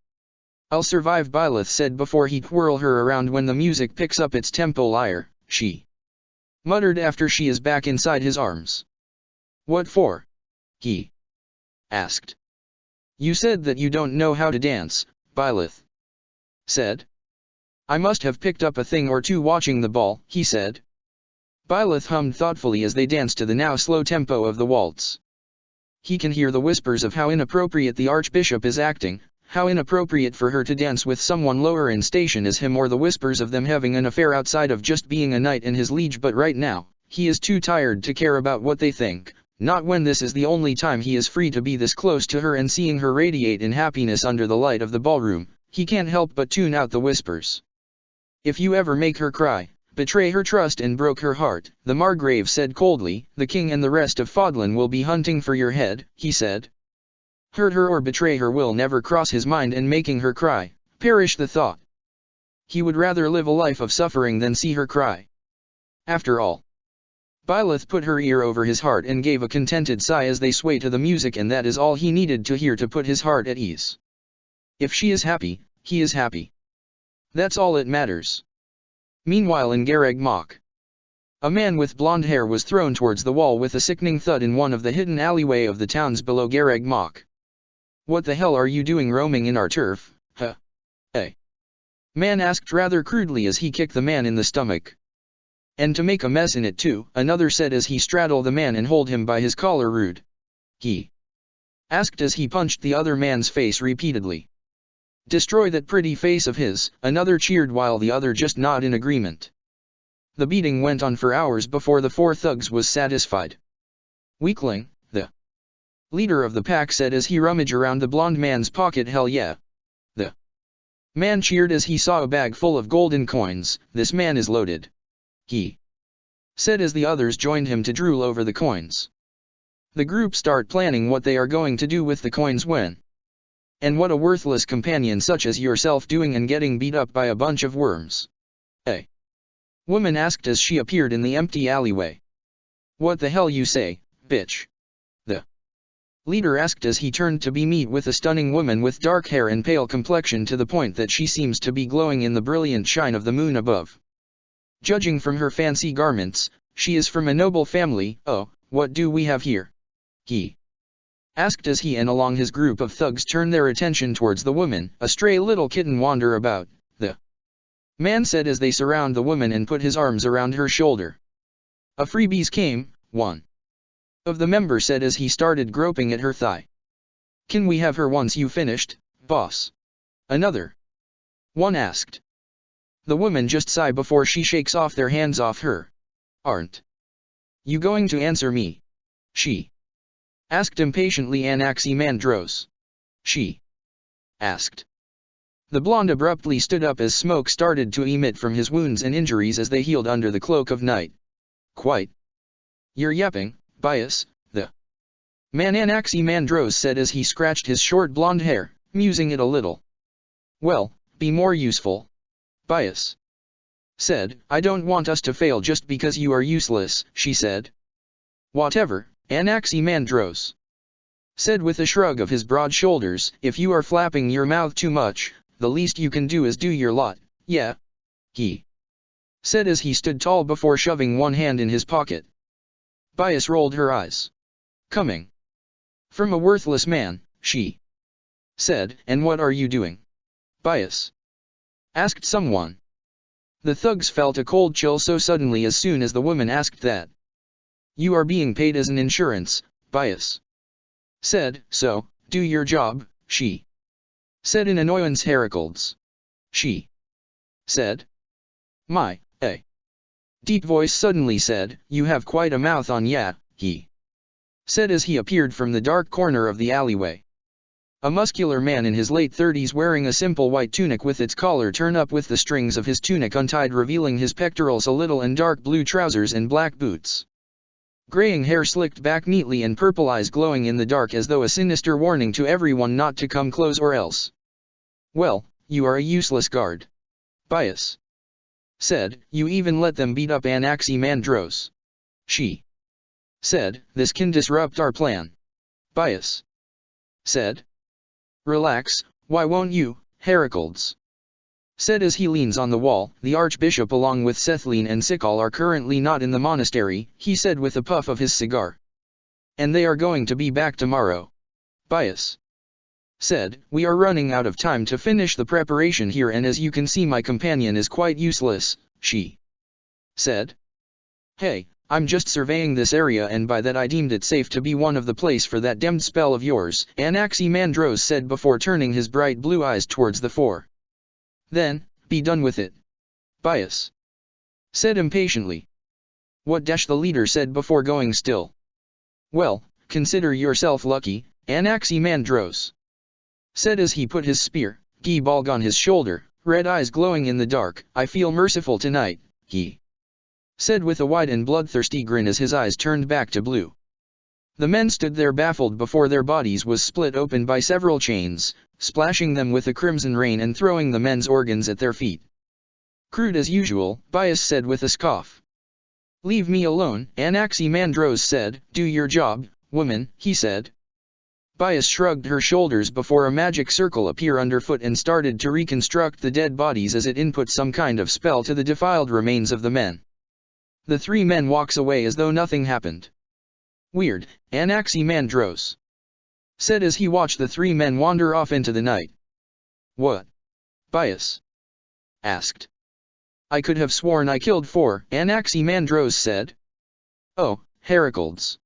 I'll survive, Byleth said before he twirled her around. When the music picks up its tempo lyre, she muttered after she is back inside his arms. What for? He asked. You said that you don't know how to dance, Byleth said. I must have picked up a thing or two watching the ball, he said. Byleth hummed thoughtfully as they danced to the now slow tempo of the waltz. He can hear the whispers of how inappropriate the Archbishop is acting, how inappropriate for her to dance with someone lower in station as him, or the whispers of them having an affair outside of just being a knight and his liege. But right now, he is too tired to care about what they think, not when this is the only time he is free to be this close to her and seeing her radiate in happiness under the light of the ballroom. He can't help but tune out the whispers. If you ever make her cry, betray her trust and broke her heart, the Margrave said coldly, the king and the rest of Fodlan will be hunting for your head, he said. Hurt her or betray her will never cross his mind, and making her cry, perish the thought. He would rather live a life of suffering than see her cry. After all. Byleth put her ear over his heart and gave a contented sigh as they sway to the music, and that is all he needed to hear to put his heart at ease. If she is happy, he is happy. That's all that matters. Meanwhile in Garreg Mach, a man with blonde hair was thrown towards the wall with a sickening thud in one of the hidden alleyway of the towns below Garreg Mach. What the hell are you doing roaming in our turf, huh? Hey. Man asked rather crudely as he kicked the man in the stomach. And to make a mess in it too, another said as he straddled the man and hold him by his collar. Rude. He asked as he punched the other man's face repeatedly. Destroy that pretty face of his, another cheered while the other just nodded in agreement. The beating went on for hours before the four thugs was satisfied. Weakling, the leader of the pack said as he rummaged around the blonde man's pocket. Hell yeah. The man cheered as he saw a bag full of golden coins. This man is loaded. He said as the others joined him to drool over the coins. The group start planning what they are going to do with the coins when. And what a worthless companion such as yourself doing and getting beat up by a bunch of worms. A woman asked as she appeared in the empty alleyway. What the hell you say, bitch? The leader asked as he turned to be meet with a stunning woman with dark hair and pale complexion to the point that she seems to be glowing in the brilliant shine of the moon above. Judging from her fancy garments, she is from a noble family. Oh, what do we have here? He asked as he and along his group of thugs turned their attention towards the woman. A stray little kitten wander about, the man said as they surround the woman and put his arms around her shoulder. A freebies came, one of the members said as he started groping at her thigh. Can we have her once you finished, boss? Another one asked. The woman just sigh before she shakes off their hands off her. Aren't you going to answer me? She asked impatiently. Anaximandros. She asked. The blonde abruptly stood up as smoke started to emit from his wounds and injuries as they healed under the cloak of night. Quite. You're yapping, Bias, the man Anaximandros said as he scratched his short blonde hair, musing it a little. Well, be more useful. Bias said, I don't want us to fail just because you are useless, she said. Whatever, Anaximandros said with a shrug of his broad shoulders, if you are flapping your mouth too much, the least you can do is do your lot, yeah? He said as he stood tall before shoving one hand in his pocket. Bias rolled her eyes. Coming from a worthless man, she said, and what are you doing? Bias asked someone. The thugs felt a cold chill so suddenly as soon as the woman asked that. You are being paid as an insurance, Bias said, so, do your job, she said in annoyance. Heracles. She said. My, a deep voice suddenly said, you have quite a mouth on ya, he said as he appeared from the dark corner of the alleyway. A muscular man in his late 30s wearing a simple white tunic with its collar turned up with the strings of his tunic untied revealing his pectorals a little and dark blue trousers and black boots. Graying hair slicked back neatly and purple eyes glowing in the dark as though a sinister warning to everyone not to come close or else. Well, you are a useless guard. Bias said, you even let them beat up Anaximandros. She said, this can disrupt our plan. Bias said. Relax, why won't you, Heracles? Said as he leans on the wall. The archbishop along with Cethline and Sikal are currently not in the monastery, he said with a puff of his cigar. And they are going to be back tomorrow. Bias said, we are running out of time to finish the preparation here and as you can see my companion is quite useless, she said. Hey, I'm just surveying this area and by that I deemed it safe to be one of the place for that demmed spell of yours, Anaximandros said before turning his bright blue eyes towards the four. Then, be done with it. Bias said impatiently. What? The leader said before going still. Well, consider yourself lucky, Anaximandros said as he put his spear, Gibalg on his shoulder, red eyes glowing in the dark. I feel merciful tonight, he said with a wide and bloodthirsty grin as his eyes turned back to blue. The men stood there baffled before their bodies was split open by several chains, splashing them with a crimson rain and throwing the men's organs at their feet. Crude as usual, Bias said with a scoff. Leave me alone, Anaximandros said. Do your job, woman, he said. Bias shrugged her shoulders before a magic circle appeared underfoot and started to reconstruct the dead bodies as it input some kind of spell to the defiled remains of the men. The three men walks away as though nothing happened. Weird, Anaximandros said as he watched the three men wander off into the night. What? Bias asked. I could have sworn I killed four, Anaximandros said. Oh, Heracles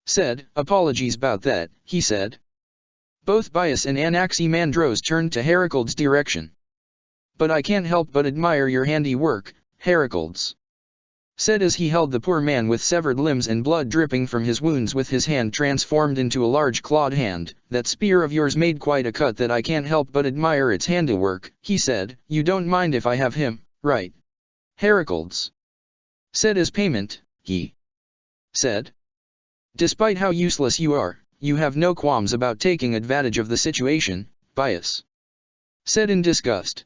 said. Apologies about that, he said. Both Bias and Anaximandros turned to Heracles' direction. But I can't help but admire your handiwork, Heracles said as he held the poor man with severed limbs and blood dripping from his wounds with his hand transformed into a large clawed hand. That spear of yours made quite a cut that I can't help but admire its handiwork, he said. You don't mind if I have him, right? Heracles said as payment, he said. Despite how useless you are, you have no qualms about taking advantage of the situation, Bias said in disgust.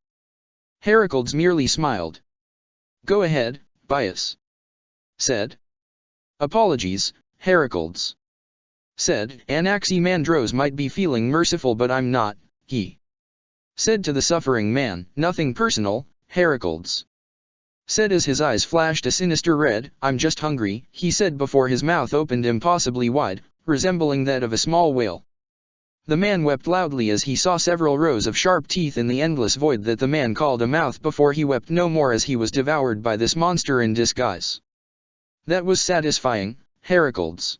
Heracles merely smiled. Go ahead, Bias said. Apologies, Heracles said. Anaximandros might be feeling merciful but I'm not, he said to the suffering man. Nothing personal, Heracles said as his eyes flashed a sinister red. I'm just hungry, he said before his mouth opened impossibly wide, resembling that of a small whale. The man wept loudly as he saw several rows of sharp teeth in the endless void that the man called a mouth before he wept no more as he was devoured by this monster in disguise. That was satisfying, Heracles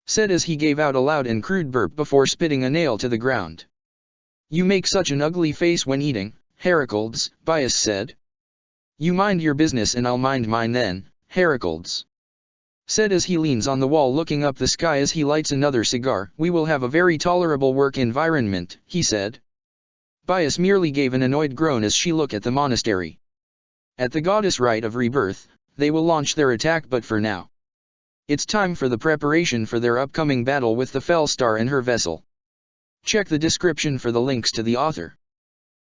said as he gave out a loud and crude burp before spitting a nail to the ground. You make such an ugly face when eating, Heracles, Bias said. You mind your business and I'll mind mine then, Heracles said as he leans on the wall looking up the sky as he lights another cigar. We will have a very tolerable work environment, he said. Bias merely gave an annoyed groan as she looked at the monastery. At the goddess rite of rebirth, they will launch their attack, but for now, it's time for the preparation for their upcoming battle with the Fell Star and her vessel. Check the description for the links to the author.